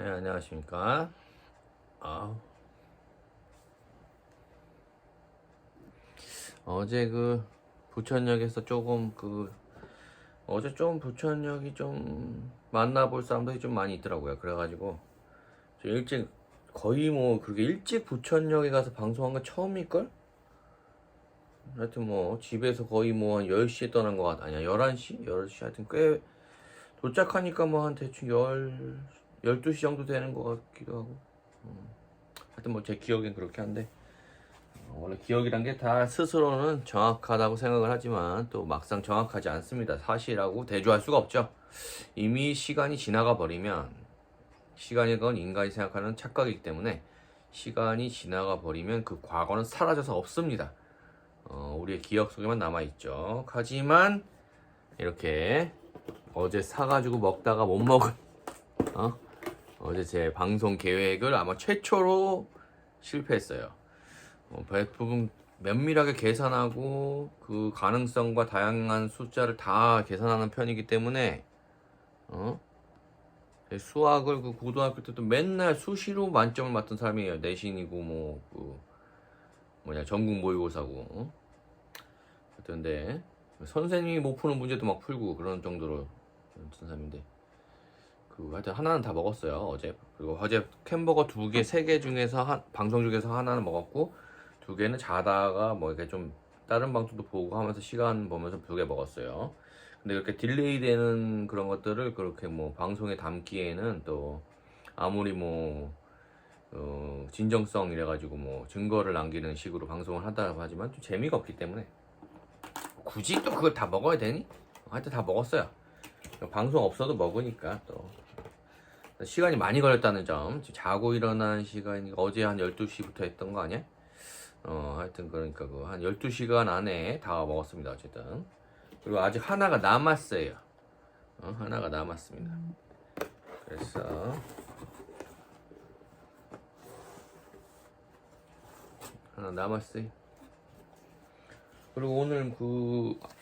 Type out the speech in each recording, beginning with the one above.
네, 안녕하십니까. 아, 어제 부천역에서 어제 좀 부천역이 좀 만나볼 사람들이 좀 많이 있더라고요. 그래가지고, 좀 거의 그렇게 일찍 부천역에 가서 방송한 건 처음일걸? 하여튼 집에서 거의 한 10시에 떠난 것 아니야, 11시? 10시 하여튼 도착하니까 한 대충 12시 정도 되는 것 같기도 하고. 하여튼 제 기억엔 그렇게 한데. 원래 기억이란 게 다 스스로는 정확하다고 생각을 하지만 또 막상 정확하지 않습니다. 사실하고 대조할 수가 없죠. 이미 시간이 지나가 버리면 시간이 건 인간이 생각하는 착각이기 때문에 시간이 지나가 버리면 그 과거는 사라져서 없습니다. 우리의 기억 속에만 남아있죠. 하지만 이렇게 어제 사가지고 먹다가 못 먹은 어제 제 방송 계획을 아마 최초로 실패했어요. 부분 면밀하게 계산하고 그 가능성과 다양한 숫자를 다 계산하는 편이기 때문에 수학을 고등학교 때도 맨날 수시로 만점을 맞던 사람이에요. 내신이고 전국 모의고사고. 근데 선생님이 못 푸는 문제도 막 풀고 그런 정도로 했던 사람인데 하여튼 하나는 다 먹었어요 어제. 그리고 어제 햄버거 2개, 3개 중에서 방송 중에서 하나는 먹었고 2개는 자다가 이렇게 좀 다른 방송도 보고 하면서 시간 보면서 2개 먹었어요. 근데 그렇게 딜레이 되는 그런 것들을 그렇게 방송에 담기에는 또 아무리 진정성 이래가지고 증거를 남기는 식으로 방송을 하다고 하지만 좀 재미가 없기 때문에 굳이 또 그걸 다 먹어야 되니? 하여튼 다 먹었어요. 방송 없어도 먹으니까 또 시간이 많이 걸렸다는 점. 자고 일어난 시간이 어제 한 12시부터 했던 거 아니야? 하여튼 그러니까 한 12시간 안에 다 먹었습니다. 어쨌든. 그리고 아직 하나가 남았어요. 하나가 남았습니다. 그래서 하나 남았어요. 그리고 오늘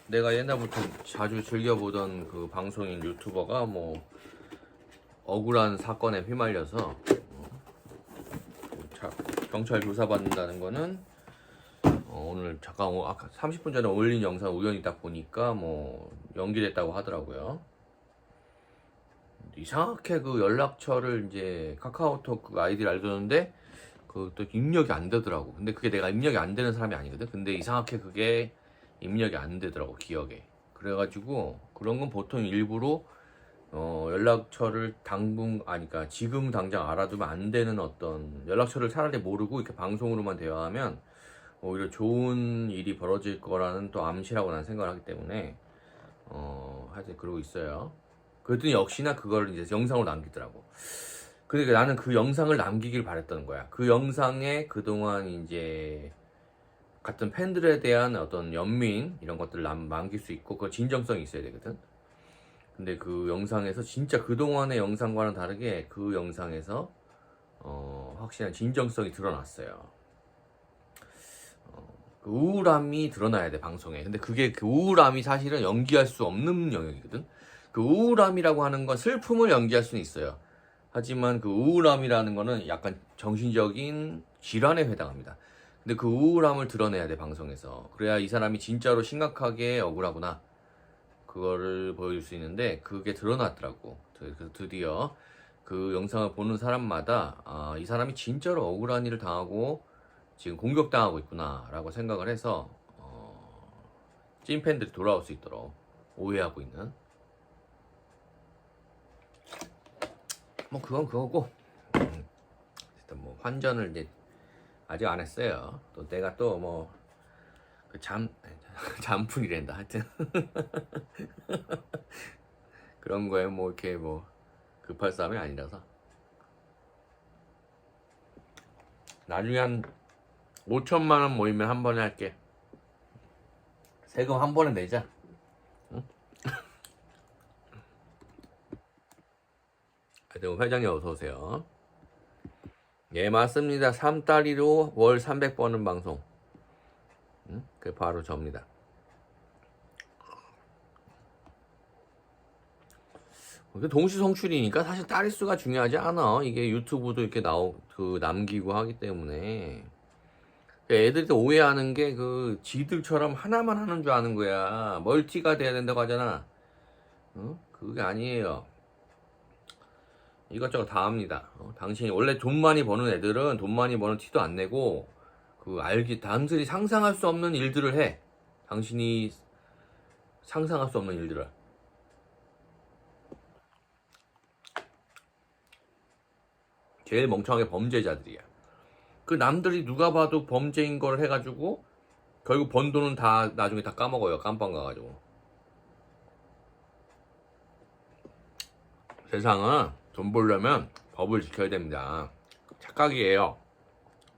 내가 옛날부터 자주 즐겨보던 방송인 유튜버가 억울한 사건에 휘말려서 경찰 조사받는다는 거는 오늘 잠깐 아까 30분 전에 올린 영상 우연히 딱 보니까 연기됐다고 하더라고요. 이상하게 연락처를 이제 카카오톡 아이디를 알려줬는데 또 입력이 안 되더라고. 근데 그게 내가 입력이 안 되는 사람이 아니거든. 근데 이상하게 그게 입력이 안 되더라고, 기억에. 그래가지고 그런 건 보통 일부러 연락처를 그러니까 지금 당장 알아두면 안 되는 어떤 연락처를 차라리 모르고 이렇게 방송으로만 대화하면 오히려 좋은 일이 벌어질 거라는 또 암시라고 난 생각을 하기 때문에 하여튼 그러고 있어요. 그랬더니 역시나 그걸 이제 영상으로 남기더라고. 그러니까 나는 그 영상을 남기길 바랬던 거야. 그 영상에 그동안 이제 같은 팬들에 대한 어떤 연민 이런 것들을 남길 수 있고 그 진정성이 있어야 되거든. 근데 그 영상에서 진짜 그동안의 영상과는 다르게 그 영상에서 확실한 진정성이 드러났어요. 그 우울함이 드러나야 돼, 방송에. 근데 그 우울함이 사실은 연기할 수 없는 영역이거든. 그 우울함이라고 하는 건 슬픔을 연기할 수는 있어요. 하지만 그 우울함이라는 거는 약간 정신적인 질환에 해당합니다. 근데 그 우울함을 드러내야 돼, 방송에서. 그래야 이 사람이 진짜로 심각하게 억울하구나, 그거를 보여줄 수 있는데 그게 드러났더라고. 그래서 드디어 그 영상을 보는 사람마다 이 사람이 진짜로 억울한 일을 당하고 지금 공격당하고 있구나 라고 생각을 해서 찐팬들이 돌아올 수 있도록 오해하고 있는 그건 그거고. 일단 환전을 이제 아직 안 했어요. 또 내가 또 잠풀이란다 하여튼 그런 거에 이렇게 급할 싸움이 아니라서 나중에 한 5천만 원 모이면 한 번에 할게. 세금 한 번에 내자. 응? 하여튼 회장님 어서 오세요. 예, 맞습니다. 3달이로 월 300 버는 방송. 그게 바로 접니다. 동시 송출이니까 사실 따릿수가 중요하지 않아. 이게 유튜브도 이렇게 남기고 하기 때문에. 애들이 또 오해하는 게 지들처럼 하나만 하는 줄 아는 거야. 멀티가 돼야 된다고 하잖아. 그게 아니에요. 이것저것 다 합니다. 당신이 원래 돈 많이 버는 애들은 돈 많이 버는 티도 안 내고 당신이 상상할 수 없는 일들을 해. 당신이 상상할 수 없는 일들을. 제일 멍청하게 범죄자들이야. 남들이 누가 봐도 범죄인 걸 해가지고 결국 번 돈은 다 나중에 다 까먹어요. 깜빵 가가지고. 세상은 돈 벌려면 법을 지켜야 됩니다. 착각이에요.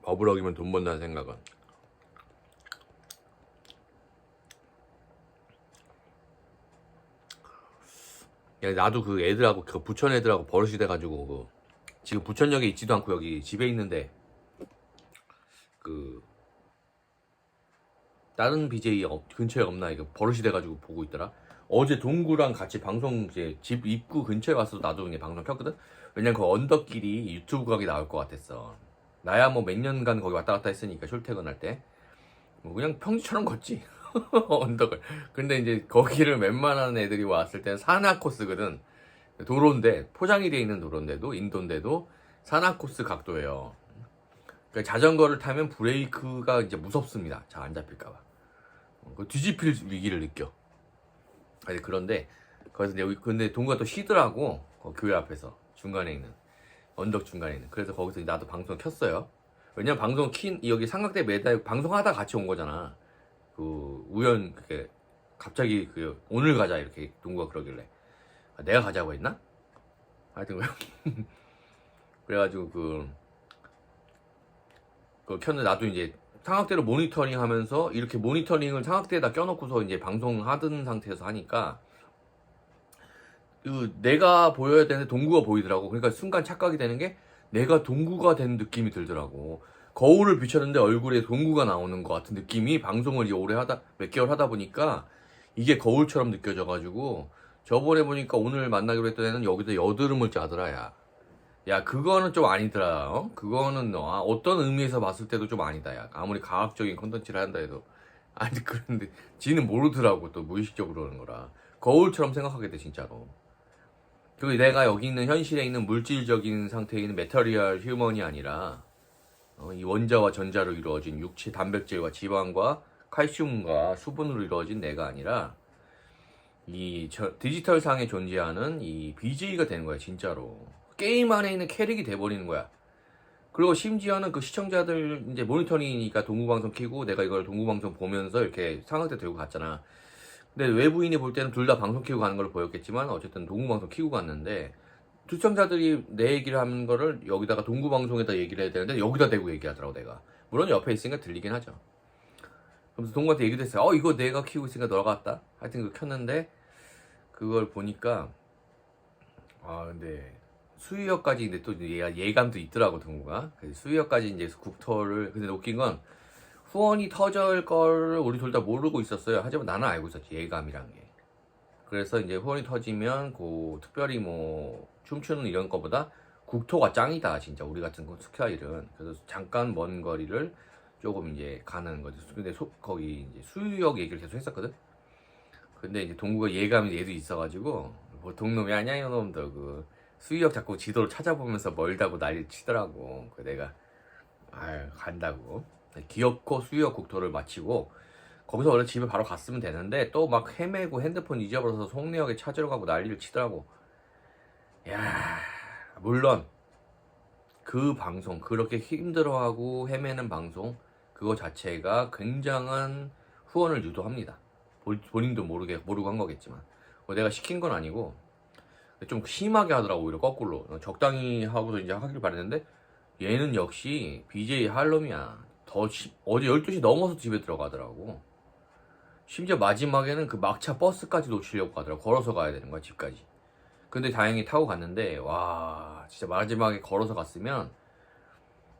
법을 어기면 돈 번다는 생각은. 야, 나도 애들하고 부천 애들하고 버릇이 돼가지고 지금 부천역에 있지도 않고 여기 집에 있는데 다른 BJ 근처에 없나 이거 버릇이 돼가지고 보고 있더라. 어제 동구랑 같이 방송 이제 집 입구 근처에 가서 나도 그냥 방송 켰거든. 왜냐면 그 언덕길이 유튜브 각이 나올 것 같았어. 나야 뭐 몇 년간 거기 왔다 갔다 했으니까 출퇴근할 때 뭐 그냥 평지처럼 걷지. 언덕을. 근데 이제 거기를 웬만한 애들이 왔을 때는 산악 코스거든. 도로인데 포장이 돼 있는 도로인데도 인도인데도 산악 코스 각도예요. 그러니까 자전거를 타면 브레이크가 이제 무섭습니다. 잘 안 잡힐까봐. 뒤집힐 위기를 느껴. 아니 그런데 거기서 여기 근데 동구가 또 쉬더라고. 교회 앞에서 중간에 있는 언덕 중간에 있는. 그래서 거기서 나도 방송 켰어요. 왜냐면 방송 여기 삼각대 매달 방송하다 같이 온 거잖아. 그게 갑자기 오늘 가자 이렇게 동구가 그러길래 내가 가자고 했나? 하여튼 그래가지고 그걸 켰는데 나도 이제 삼각대로 모니터링 하면서 이렇게 모니터링을 삼각대에다 껴놓고서 이제 방송하던 상태에서 하니까 내가 보여야 되는데 동구가 보이더라고. 그러니까 순간 착각이 되는 게 내가 동구가 된 느낌이 들더라고. 거울을 비쳤는데 얼굴에 동구가 나오는 것 같은 느낌이 방송을 이제 몇 개월 하다 보니까 이게 거울처럼 느껴져가지고 저번에 보니까 오늘 만나기로 했던 애는 여기다 여드름을 짜더라. 야 그거는 좀 아니더라. 그거는 어떤 의미에서 봤을 때도 좀 아니다. 야 아무리 과학적인 컨텐츠를 한다 해도 아니 그런데 지는 모르더라고. 또 무의식적으로 그러는 거라 거울처럼 생각하게 돼 진짜로. 그리고 내가 여기 있는 현실에 있는 물질적인 상태에 있는 메터리얼 휴먼이 아니라 이 원자와 전자로 이루어진 육체 단백질과 지방과 칼슘과 수분으로 이루어진 내가 아니라 디지털 상에 존재하는 이 BJ가 되는 거야 진짜로. 게임 안에 있는 캐릭이 돼버리는 거야. 그리고 심지어는 시청자들 이제 모니터링이니까 동구방송 켜고 내가 이걸 동구방송 보면서 이렇게 삼각대 들고 갔잖아. 근데 외부인이 볼 때는 둘 다 방송 켜고 가는 걸 보였겠지만 어쨌든 동구방송 켜고 갔는데 시청자들이 내 얘기를 하는 거를 여기다가 동구방송에다 얘기를 해야 되는데 여기다 대고 얘기하더라고 내가. 물론 옆에 있으니까 들리긴 하죠. 그래서 동구한테 얘기도 했어요. 이거 내가 키우고 있으니까 너가 왔다. 하여튼 그거 켰는데 그걸 보니까 근데 수유역까지 근데 또 예감도 있더라고 동구가. 수유역까지 이제 국토를 근데 웃긴 건 후원이 터질 거를 우리 둘 다 모르고 있었어요. 하지만 나는 알고 있었지 예감이란 게. 그래서 이제 후원이 터지면 특별히 뭐 춤추는 이런 거보다 국토가 짱이다 진짜 우리 같은 스타일은. 그래서 잠깐 먼 거리를 조금 이제 가는 거지. 근데 거기 이제 수유역 얘기를 계속 했었거든. 근데 이제 동구가 예감이 얘도 있어가지고 보통 놈이 아니야 이놈도 수유역 자꾸 지도를 찾아보면서 멀다고 난리 치더라고. 내가 간다고. 기어코 수유역 국토를 마치고 거기서 원래 집에 바로 갔으면 되는데 또 막 헤매고 핸드폰 잊어버려서 송내역에 찾으러 가고 난리를 치더라고. 야 물론 그 방송 그렇게 힘들어하고 헤매는 방송 그거 자체가 굉장한 후원을 유도합니다. 본인도 모르고 한 거겠지만 내가 시킨 건 아니고 좀 심하게 하더라고. 오히려 거꾸로 적당히 하고서 이제 하길 바랬는데 얘는 역시 BJ 할놈이야. 어제 12시 넘어서 집에 들어가더라고. 심지어 마지막에는 막차 버스까지 놓치려고 가더라고. 걸어서 가야 되는 거야 집까지. 근데 다행히 타고 갔는데 와 진짜 마지막에 걸어서 갔으면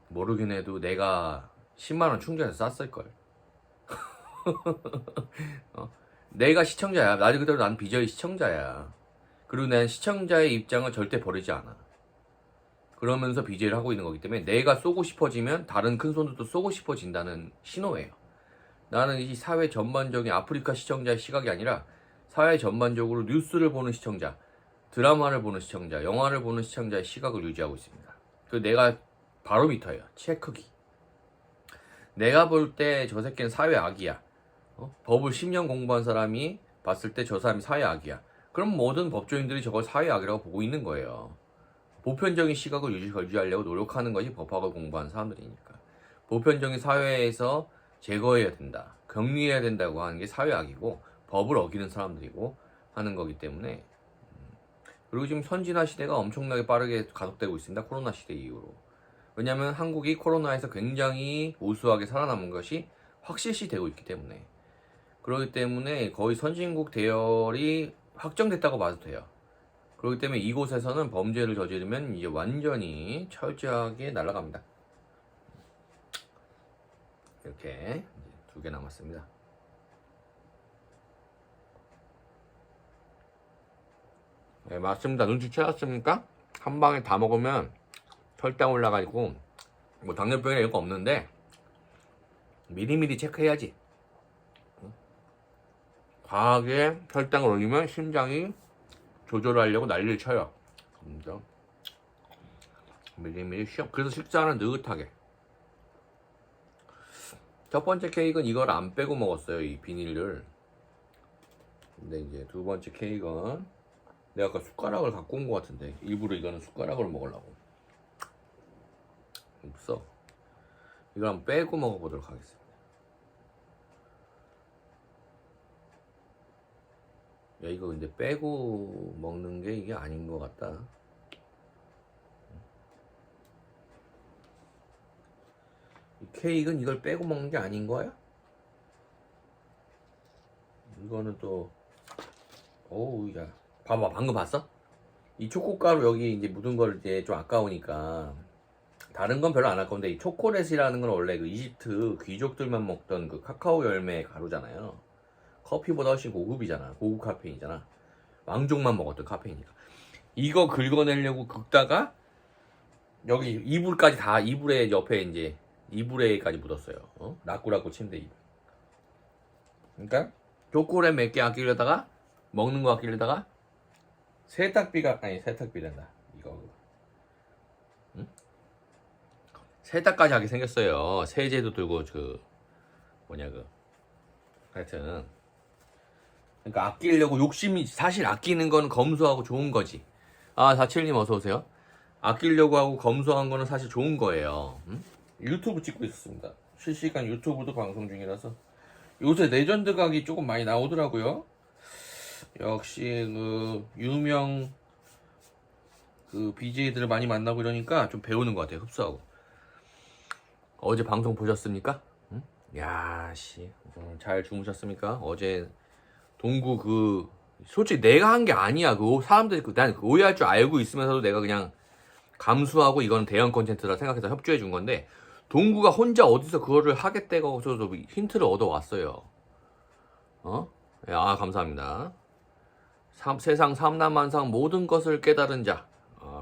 모르긴 해도 내가 10만원 충전해서 쌌을걸. 내가 시청자야. 날 그대로 난 BJ 시청자야. 그리고 난 시청자의 입장을 절대 버리지 않아. 그러면서 BJ를 하고 있는 거기 때문에 내가 쏘고 싶어지면 다른 큰 손들도 쏘고 싶어진다는 신호예요. 나는 이 사회 전반적인 아프리카 시청자의 시각이 아니라 사회 전반적으로 뉴스를 보는 시청자, 드라마를 보는 시청자, 영화를 보는 시청자의 시각을 유지하고 있습니다. 그 내가 바로미터예요. 체크기. 내가 볼 때 저 새끼는 사회 악이야. 법을 10년 공부한 사람이 봤을 때 저 사람이 사회 악이야. 그럼 모든 법조인들이 저걸 사회 악이라고 보고 있는 거예요. 보편적인 시각을 유지하려고 노력하는 것이 법학을 공부한 사람들이니까. 보편적인 사회에서 제거해야 된다, 격리해야 된다고 하는 게 사회악이고 법을 어기는 사람들이고 하는 거기 때문에. 그리고 지금 선진화 시대가 엄청나게 빠르게 가속되고 있습니다. 코로나 시대 이후로. 왜냐하면 한국이 코로나에서 굉장히 우수하게 살아남은 것이 확실시 되고 있기 때문에. 그렇기 때문에 거의 선진국 대열이 확정됐다고 봐도 돼요. 그렇기 때문에 이곳에서는 범죄를 저지르면 이제 완전히 철저하게 날아갑니다. 이렇게 2개 남았습니다. 네, 맞습니다. 눈치채셨습니까? 한 방에 다 먹으면 혈당 올라가지고 뭐 당뇨병이나 이런 거 없는데 미리미리 체크해야지. 과하게 혈당을 올리면 심장이 조절하려고 난리를 쳐요. 그래서 미리미리 그래서 식사는 느긋하게. 첫 번째 케이크는 이걸 안 빼고 먹었어요, 이 비닐을. 근데 이제 두 번째 케이크는 내가 아까 숟가락을 갖고 온 것 같은데 일부러 이거는 숟가락으로 먹으려고. 없어. 이걸 한번 빼고 먹어보도록 하겠습니다. 야, 이거 근데 빼고 먹는 게 이게 아닌 것 같다. 이 케이크는 이걸 빼고 먹는 게 아닌 거야? 이거는 또, 어우, 야. 봐봐, 방금 봤어? 이 초코가루 여기 이제 묻은 걸 이제 좀 아까우니까 다른 건 별로 안 아까운데 이 초콜릿이라는 건 원래 그 이집트 귀족들만 먹던 그 카카오 열매 가루잖아요. 커피보다 훨씬 고급이잖아. 고급 카페인이잖아. 왕족만 먹었던 카페인이니까. 이거 긁어내려고 긁다가 여기 이불까지 다 이불에 옆에 이제 이불에까지 묻었어요. 라꾸라꾸 침대 이불. 그러니까 초콜릿 몇 개 아끼려다가 먹는 거 아끼려다가 세탁비란다. 이거. 응? 세탁까지 하게 생겼어요. 세제도 들고 하여튼. 그러니까 아끼려고 욕심이, 사실 아끼는 건 검소하고 좋은 거지. 아, 47님 어서 오세요. 아끼려고 하고 검소한 거는 사실 좋은 거예요. 응? 유튜브 찍고 있었습니다. 실시간 유튜브도 방송 중이라서 요새 레전드 각이 조금 많이 나오더라고요. 역시 그 유명 그 BJ들을 많이 만나고 이러니까 좀 배우는 것 같아요. 흡수하고. 어제 방송 보셨습니까? 응? 야, 씨, 잘 주무셨습니까? 어제 동구 솔직히 내가 한 게 아니야. 사람들이 난 오해할 줄 알고 있으면서도 내가 그냥 감수하고 이건 대형 콘텐츠라 생각해서 협조해 준 건데 동구가 혼자 어디서 그거를 하겠다고 저도 힌트를 얻어왔어요. 아, 감사합니다. 세상 삼남만상 모든 것을 깨달은 자,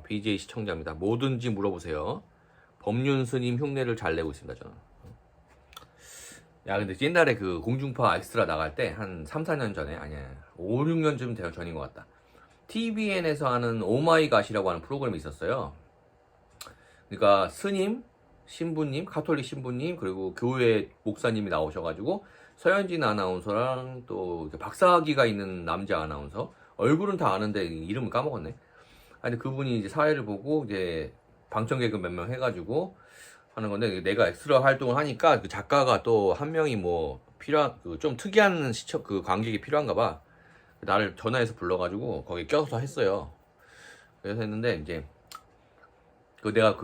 BJ 시청자입니다. 뭐든지 물어보세요. 법륜 스님 흉내를 잘 내고 있습니다, 저는. 야, 근데 옛날에 그 공중파 엑스트라 나갈 때 한 3, 4년 전에, 아니야, 5, 6년쯤 전인 것 같다. TVN에서 하는 오마이갓이라고 하는 프로그램이 있었어요. 그러니까 스님, 신부님, 카톨릭 신부님, 그리고 교회 목사님이 나오셔가지고 서현진 아나운서랑 또 박사학위가 있는 남자 아나운서, 얼굴은 다 아는데 이름을 까먹었네. 아니, 그분이 이제 사회를 보고 이제 방청 개그 몇 명 해가지고 하는 건데, 내가 엑스트라 활동을 하니까 그 작가가 또 한 명이 뭐 좀 특이한 관객이 필요한가 봐. 나를 전화해서 불러가지고 거기 껴서 했어요. 그래서 했는데 이제 내가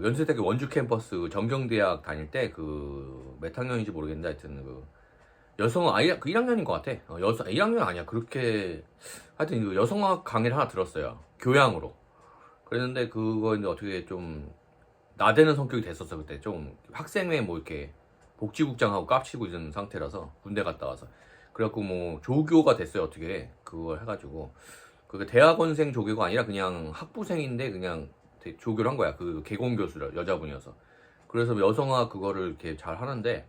연세대학교 원주 캠퍼스 정경대학 다닐 때 몇 학년인지 모르겠는데 하여튼 여성어 1학년인 것 같아. 1학년 아니야. 그렇게 하여튼 여성어학 강의를 하나 들었어요. 교양으로. 그랬는데 그거 이제 어떻게 좀 나대는 성격이 됐었어. 그때 좀 학생회 뭐 이렇게 복지국장하고 깝치고 있는 상태라서 군대 갔다 와서. 그래갖고 뭐 조교가 됐어요. 어떻게 그걸 해가지고 그 대학원생 조교가 아니라 그냥 학부생인데 그냥 조교를 한 거야. 그 개공 교수를 여자분이어서. 그래서 여성학 그거를 이렇게 잘 하는데,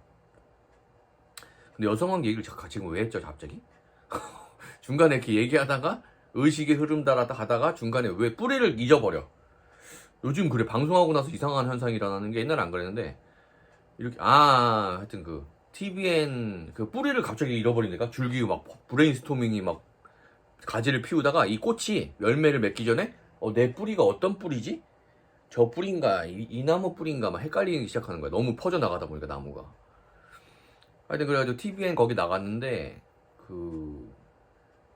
근데 여성학 얘기를 지금 왜 했죠 갑자기? 중간에 이렇게 얘기하다가 의식의 흐름 따라다 가다가 중간에 왜 뿌리를 잊어버려. 요즘 그래, 방송하고 나서 이상한 현상이 일어나는 게 옛날에 안 그랬는데, 이렇게 하여튼 그 TVN 그 뿌리를 갑자기 잃어버리니까 줄기 막 브레인스토밍이 막 가지를 피우다가 이 꽃이 열매를 맺기 전에 내 뿌리가 어떤 뿌리지? 저 뿌리인가 이 나무 뿌리인가 막 헷갈리기 시작하는 거야. 너무 퍼져 나가다 보니까 나무가. 하여튼 그래가지고 TVN 거기 나갔는데 그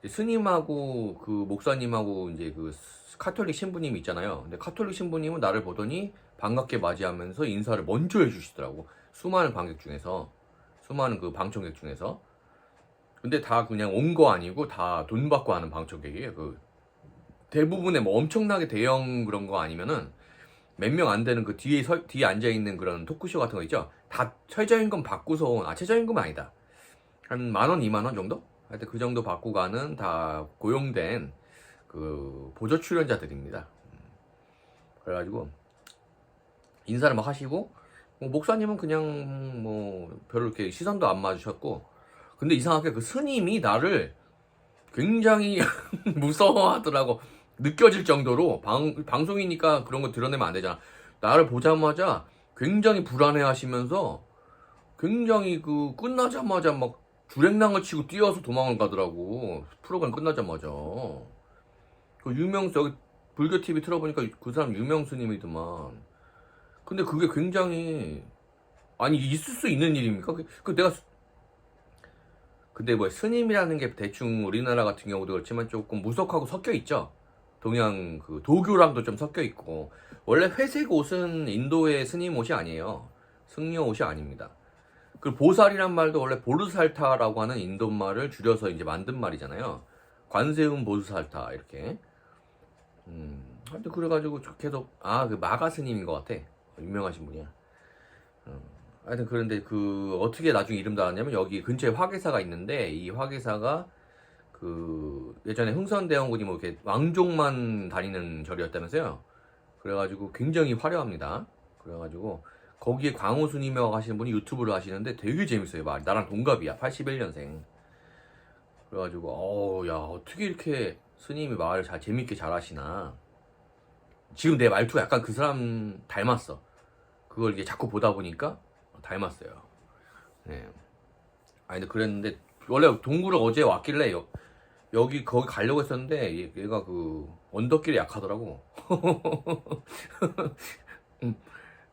스님하고 그 목사님하고 이제 그 카톨릭 신부님 있잖아요. 근데 카톨릭 신부님은 나를 보더니 반갑게 맞이하면서 인사를 먼저 해주시더라고. 수많은 관객 중에서, 수많은 그 방청객 중에서. 근데 다 그냥 온 거 아니고 다 돈 받고 하는 방청객이에요. 그 대부분의 뭐 엄청나게 대형 그런 거 아니면은 몇 명 안 되는 그 뒤에 앉아 있는 그런 토크쇼 같은 거 있죠. 다 최저임금 받고서 최저임금은 아니다. 한 10,000원, 20,000원 정도? 하여튼 그 정도 받고 가는 다 고용된 그 보조 출연자들입니다. 그래가지고 인사를 막 하시고 뭐 목사님은 그냥 뭐 별로 이렇게 시선도 안 맞으셨고, 근데 이상하게 그 스님이 나를 굉장히 무서워하더라고. 느껴질 정도로 방송이니까 그런 거 드러내면 안 되잖아. 나를 보자마자 굉장히 불안해 하시면서 굉장히 그 끝나자마자 막 주랭랑을 치고 뛰어서 도망을 가더라고. 프로그램 끝나자마자. 그 여기 불교 TV 틀어보니까 그 사람 유명 스님이더만. 근데 그게 굉장히 있을 수 있는 일입니까? 내가 근데 뭐 스님이라는 게 대충 우리나라 같은 경우도 그렇지만 조금 무속하고 섞여 있죠. 동양 그 도교랑도 좀 섞여 있고. 원래 회색 옷은 인도의 스님 옷이 아니에요. 승려 옷이 아닙니다. 그 보살이란 말도 원래 보르살타라고 하는 인도 말을 줄여서 이제 만든 말이잖아요. 관세음 보르살타 이렇게. 하여튼 그래가지고 계속 그 마가 스님인 것 같아. 유명하신 분이야. 하여튼 그런데 그 어떻게 나중에 이름 나왔냐면 여기 근처에 화계사가 있는데, 이 화계사가 그 예전에 흥선대원군이 뭐 이렇게 왕족만 다니는 절이었다면서요. 그래가지고 굉장히 화려합니다. 그래가지고 거기에 광호스님이라고 하시는 분이 유튜브를 하시는데 되게 재밌어요. 나랑 동갑이야. 81년생. 그래가지고 야 어떻게 이렇게 스님이 말을 재밌게 잘하시나. 지금 내 말투가 약간 그 사람 닮았어. 그걸 이게 자꾸 보다 보니까 닮았어요. 네. 근데 그랬는데 원래 동굴을 어제 왔길래 거기 가려고 했었는데 얘가 그 언덕길에 약하더라고.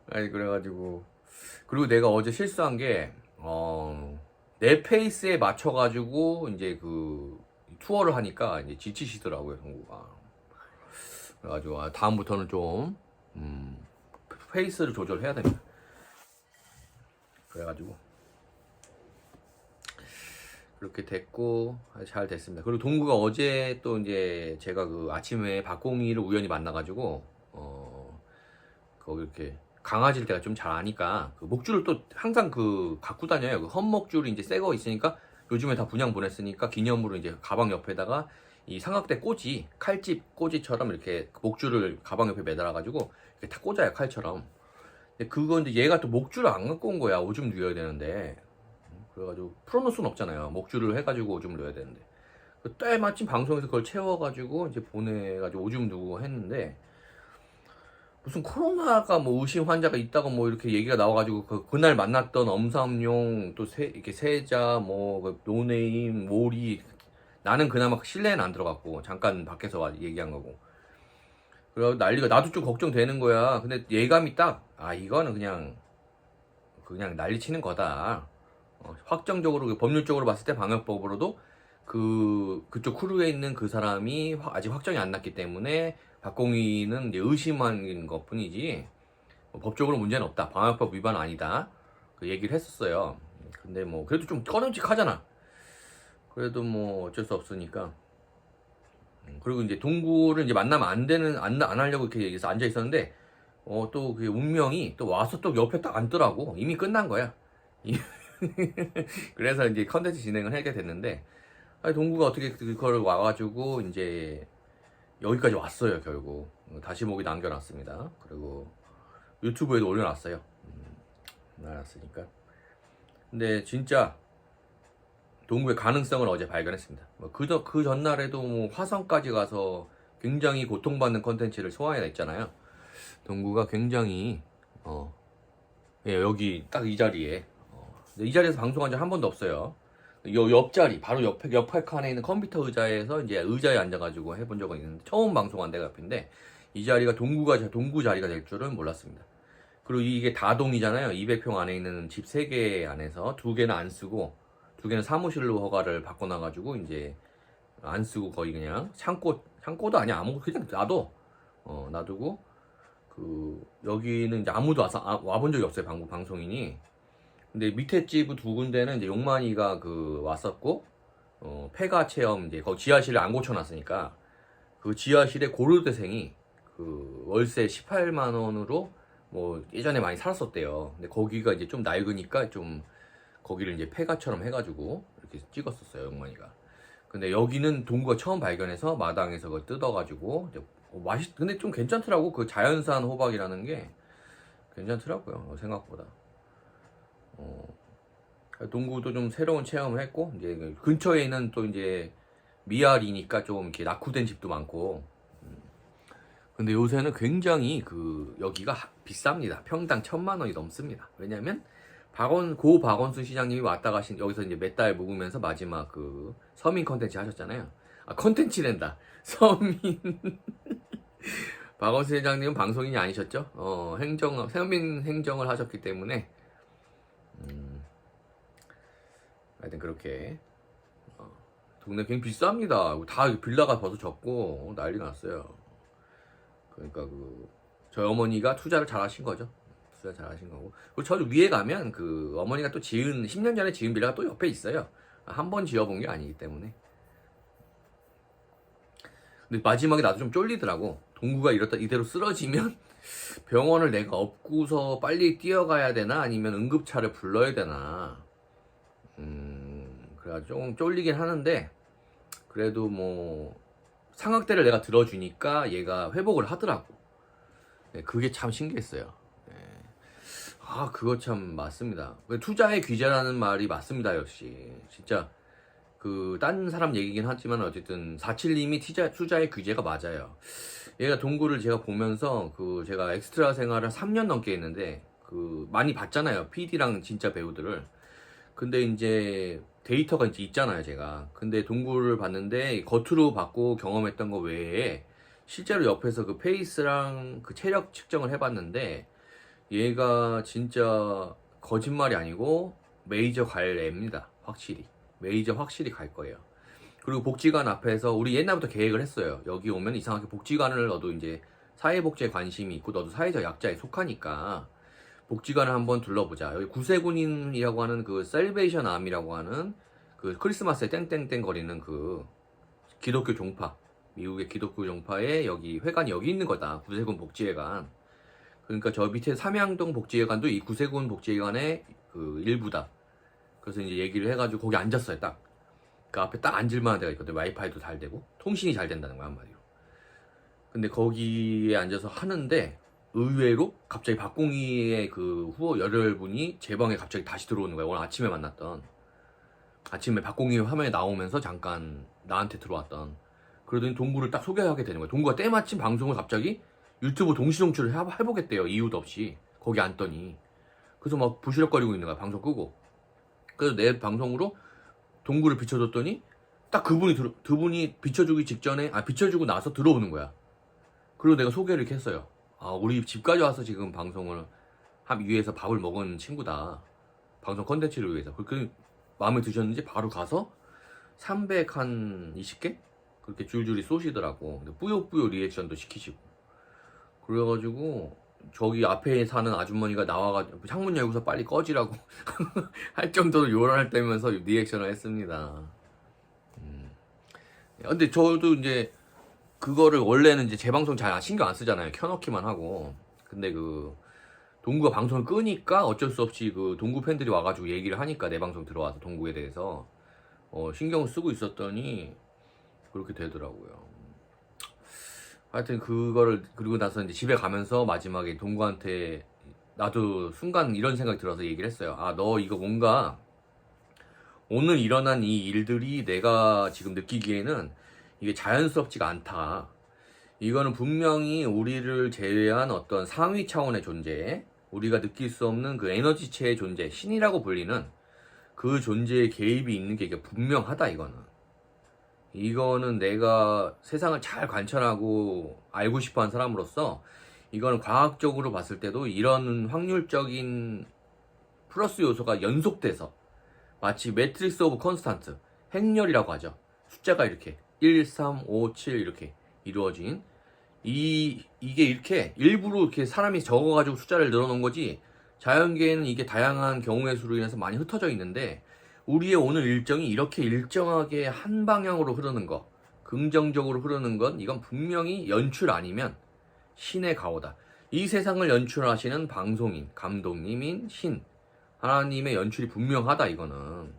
그래가지고 그리고 내가 어제 실수한 게 내 페이스에 맞춰가지고 이제 그 투어를 하니까 이제 지치시더라고요, 동구가. 그래가지고 다음부터는 좀 페이스를 조절해야 됩니다. 그래가지고 그렇게 됐고 잘 됐습니다. 그리고 동구가 어제 또 이제 제가 그 아침에 박공희를 우연히 만나가지고 거기 이렇게 강아지를 제가 좀 잘 아니까 그 목줄을 또 항상 그 갖고 다녀요. 그 헌목줄이 이제 새 거 있으니까 요즘에 다 분양 보냈으니까 기념으로 이제 가방 옆에다가 이 삼각대 꽂이, 칼집 꽂이처럼 이렇게 목줄을 가방 옆에 매달아가지고 이렇게 다 꽂아요, 칼처럼. 근데 그거 이제 얘가 또 목줄을 안 갖고 온 거야. 오줌 누워야 되는데. 그래가지고 풀어놓을 수는 없잖아요. 목줄을 해가지고 오줌 누워야 되는데. 때 마침 방송에서 그걸 채워가지고 이제 보내가지고 오줌 누고 했는데, 무슨 코로나가 뭐 의심 환자가 있다고 뭐 이렇게 얘기가 나와가지고 그날 만났던 엄삼용 또 이렇게 세자 뭐 노네임 모리, 나는 그나마 실내는 안 들어갔고 잠깐 밖에서 얘기한 거고. 그래서 난리가, 나도 좀 걱정되는 거야. 근데 예감이 딱 이거는 그냥 난리 치는 거다. 확정적으로 법률적으로 봤을 때 방역법으로도 그쪽 크루에 있는 그 사람이 아직 확정이 안 났기 때문에 박공희는 이제 의심한 것 뿐이지 법적으로 문제는 없다. 방역법 위반 아니다. 그 얘기를 했었어요. 근데 뭐 그래도 좀 꺼름직하잖아. 그래도 뭐 어쩔 수 없으니까. 그리고 이제 동구를 이제 만나면 안 하려고 이렇게 얘기해서 앉아 있었는데 또 그 운명이 또 와서 또 옆에 딱 앉더라고. 이미 끝난 거야. 그래서 이제 컨텐츠 진행을 하게 됐는데, 아니, 동구가 어떻게 그걸 와가지고 이제 여기까지 왔어요. 결국 다시 보기 남겨놨습니다. 그리고 유튜브에도 올려놨어요. 올려놨으니까. 근데 진짜 동구의 가능성을 어제 발견했습니다. 그 전날에도 뭐 화성까지 가서 굉장히 고통받는 컨텐츠를 소화해냈잖아요. 동구가 굉장히 예, 여기 딱 이 자리에 근데 이 자리에서 방송한 적 한 번도 없어요. 요 옆자리 바로 옆에 칸에 있는 컴퓨터 의자에서 이제 의자에 앉아가지고 해본 적은 있는데 처음 방송한 데가 옆인데 이 자리가 동구 자리가 될 줄은 몰랐습니다. 그리고 이게 다동이잖아요. 200평 안에 있는 집 3개 안에서 2개는 안 쓰고 2개는 사무실로 허가를 바꿔놔가지고 이제 안 쓰고 거의 그냥 창고도 아니야. 아무것도 그냥 놔두고 여기는 이제 아무도 와본 적이 없어요. 방송인이. 근데 밑에 집 2군데는 이제 용만이가 왔었고, 폐가 체험 이제 거기 지하실을 안 고쳐놨으니까 그 지하실에 고르대생이 월세 18만 원으로 뭐 예전에 많이 살았었대요. 근데 거기가 이제 좀 낡으니까 좀 거기를 이제 폐가처럼 해가지고 이렇게 찍었었어요, 용만이가. 근데 여기는 동구가 처음 발견해서 마당에서 그걸 뜯어가지고 근데 좀 괜찮더라고. 그 자연산 호박이라는 게 괜찮더라고요, 생각보다. 동구도 좀 새로운 체험을 했고 이제 근처에 있는 또 이제 미알이니까 좀 이렇게 낙후된 집도 많고. 근데 요새는 굉장히 여기가 비쌉니다. 평당 1,000만 원이 넘습니다. 왜냐면 고 박원순 시장님이 왔다 가신 여기서 이제 몇 달 묵으면서 마지막 서민 컨텐츠 하셨잖아요. 컨텐츠랜다. 서민. 박원순 시장님은 방송인이 아니셨죠? 서민 행정을 하셨기 때문에 하여튼 그렇게 동네 굉장히 비쌉니다. 다 빌라가 벌써 적고 난리 났어요. 그러니까 저희 어머니가 투자를 잘 하신 거죠. 투자 잘 하신 거고. 그리고 저 위에 가면 어머니가 또 10년 전에 지은 빌라가 또 옆에 있어요. 한 번 지어본 게 아니기 때문에. 근데 마지막에 나도 좀 쫄리더라고. 동구가 이대로 쓰러지면 병원을 내가 업고서 빨리 뛰어가야 되나 아니면 응급차를 불러야 되나. 그래가지고 조금 쫄리긴 하는데 그래도 뭐 상악대를 내가 들어주니까 얘가 회복을 하더라고. 네, 그게 참 신기했어요. 네. 그거 참 맞습니다. 투자의 귀재라는 말이 맞습니다. 역시 진짜 딴 사람 얘기긴 하지만 어쨌든 47님이 투자의 귀재가 맞아요. 얘가 동구를 제가 보면서 제가 엑스트라 생활을 3년 넘게 했는데 많이 봤잖아요. PD랑 진짜 배우들을. 근데 이제 데이터가 이제 있잖아요, 제가. 근데 동구를 봤는데 겉으로 봤고 경험했던 거 외에 실제로 옆에서 페이스랑 체력 측정을 해봤는데 얘가 진짜 거짓말이 아니고 메이저 갈 애입니다. 확실히. 메이저 확실히 갈 거예요. 그리고 복지관 앞에서 우리 옛날부터 계획을 했어요. 여기 오면 이상하게 복지관을 너도 이제 사회복지에 관심이 있고 너도 사회적 약자에 속하니까 복지관을 한번 둘러보자. 여기 구세군인이라고 하는 셀베이션 암이라고 하는 크리스마스에 땡땡땡 거리는 기독교 종파, 미국의 기독교 종파에 여기 회관이 여기 있는 거다. 구세군 복지회관. 그러니까 저 밑에 삼양동 복지회관도 이 구세군 복지회관의 일부다. 그래서 이제 얘기를 해가지고 거기 앉았어요. 딱 그 앞에 딱 앉을만한 데가 있거든. 와이파이도 잘 되고 통신이 잘 된다는 거야, 한마디로. 근데 거기에 앉아서 하는데 의외로 갑자기 박공희의 후보 열혈분이 제 방에 갑자기 다시 들어오는 거야. 오늘 아침에 만났던. 아침에 박공희 화면에 나오면서 잠깐 나한테 들어왔던. 그러더니 동구를 딱 소개하게 되는 거야. 동구가 때마침 방송을 갑자기 유튜브 동시 송출을 해보겠대요. 이유도 없이. 거기 앉더니. 그래서 막 부시럭거리고 있는 거야. 방송 끄고. 그래서 내 방송으로 동구를 비춰줬더니 딱 그분이 비춰주기 직전에 비춰주고 나서 들어오는 거야. 그리고 내가 소개를 이렇게 했어요. 우리 집까지 와서 지금 방송을 위해서 밥을 먹은 친구다. 방송 컨텐츠를 위해서. 그렇게 마음에 드셨는지 바로 가서 320개? 그렇게 줄줄이 쏘시더라고. 뿌요뿌요 리액션도 시키시고. 그래가지고 저기 앞에 사는 아주머니가 나와가지고 창문 열고서 빨리 꺼지라고 할 정도로 요란할 때면서 리액션을 했습니다. 근데 저도 이제 그거를 원래는 이제 재방송 잘 신경 안 쓰잖아요. 켜놓기만 하고. 근데 동구가 방송을 끄니까 어쩔 수 없이 그 동구 팬들이 와가지고 얘기를 하니까 내 방송 들어와서 동구에 대해서 신경을 쓰고 있었더니 그렇게 되더라고요. 하여튼 그거를 그리고 나서 이제 집에 가면서 마지막에 동구한테 나도 순간 이런 생각이 들어서 얘기를 했어요. 아, 너 이거 뭔가 오늘 일어난 이 일들이 내가 지금 느끼기에는 이게 자연스럽지가 않다. 이거는 분명히 우리를 제외한 어떤 상위 차원의 존재, 우리가 느낄 수 없는 그 에너지체의 존재, 신이라고 불리는 그 존재의 개입이 있는 게 이게 분명하다, 이거는 내가 세상을 잘 관찰하고 알고 싶어 한 사람으로서 이거는 과학적으로 봤을 때도 이런 확률적인 플러스 요소가 연속돼서 마치 매트릭스 오브 컨스탄트, 행렬이라고 하죠. 숫자가 이렇게 1, 3, 5, 7 이렇게 이루어진 이게 이렇게 일부러 이렇게 사람이 적어가지고 숫자를 늘어놓은 거지, 자연계에는 이게 다양한 경우의 수로 인해서 많이 흩어져 있는데 우리의 오늘 일정이 이렇게 일정하게 한 방향으로 흐르는 거, 긍정적으로 흐르는 건 이건 분명히 연출 아니면 신의 가호다. 이 세상을 연출하시는 방송인, 감독님인 신, 하나님의 연출이 분명하다. 이거는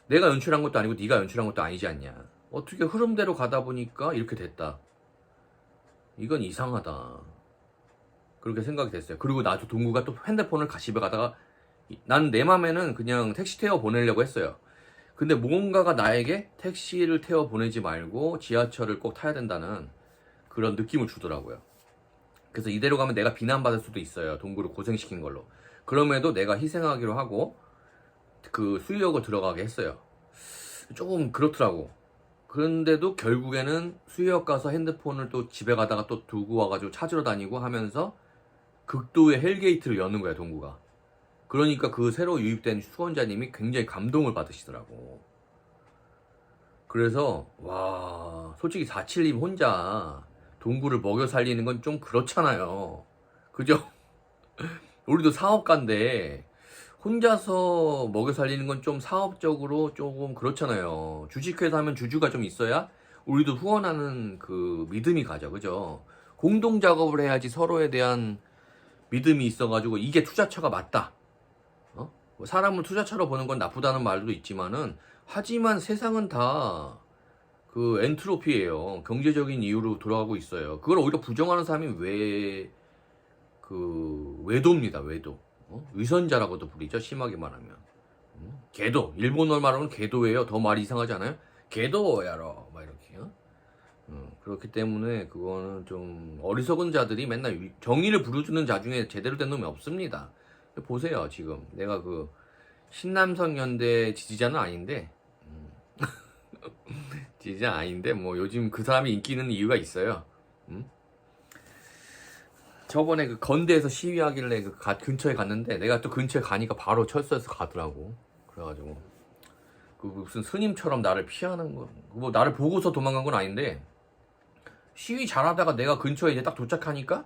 내가 연출한 것도 아니고 네가 연출한 것도 아니지 않냐. 어떻게 흐름대로 가다 보니까 이렇게 됐다. 이건 이상하다. 그렇게 생각이 됐어요. 그리고 나도 동구가 또 핸드폰을 집에 가다가 난 내 맘에는 그냥 택시 태워 보내려고 했어요. 근데 뭔가가 나에게 택시를 태워 보내지 말고 지하철을 꼭 타야 된다는 그런 느낌을 주더라고요. 그래서 이대로 가면 내가 비난받을 수도 있어요. 동구를 고생시킨 걸로. 그럼에도 내가 희생하기로 하고 그 수유역을 들어가게 했어요. 조금 그렇더라고. 그런데도 결국에는 수유역 가서 핸드폰을 또 집에 가다가 또 두고 와가지고 찾으러 다니고 하면서 극도의 헬게이트를 여는 거야, 동구가. 그러니까 그 새로 유입된 수원자님이 굉장히 감동을 받으시더라고. 그래서 와, 솔직히 47님 혼자 동구를 먹여 살리는 건 좀 그렇잖아요. 그죠? 우리도 사업가인데 혼자서 먹여 살리는 건 좀 사업적으로 조금 그렇잖아요. 주식회사 하면 주주가 좀 있어야 우리도 후원하는 그 믿음이 가죠. 그죠? 공동 작업을 해야지 서로에 대한 믿음이 있어가지고 이게 투자처가 맞다. 뭐 사람을 투자처로 보는 건 나쁘다는 말도 있지만은, 하지만 세상은 다 그 엔트로피예요. 경제적인 이유로 돌아가고 있어요. 그걸 오히려 부정하는 사람이 외도입니다. 외도. 위선자라고도 부리죠. 심하게 말하면. 개도. 일본어 말하면 개도예요. 더 말이 이상하지 않아요? 개도야로 막 이렇게요. 그렇기 때문에 그거는 좀 어리석은 자들이 맨날 정의를 부르주는 자 중에 제대로 된 놈이 없습니다. 보세요. 지금 내가 그 신남성 연대 지지자는 아닌데 지지자 아닌데 뭐 요즘 그 사람이 인기 있는 이유가 있어요. 저번에 그 건대에서 시위하길래 그 근처에 갔는데 내가 또 근처에 가니까 바로 철수해서 가더라고. 그래가지고 그 무슨 스님처럼 나를 피하는 거, 뭐 나를 보고서 도망간 건 아닌데 시위 잘하다가 내가 근처에 이제 딱 도착하니까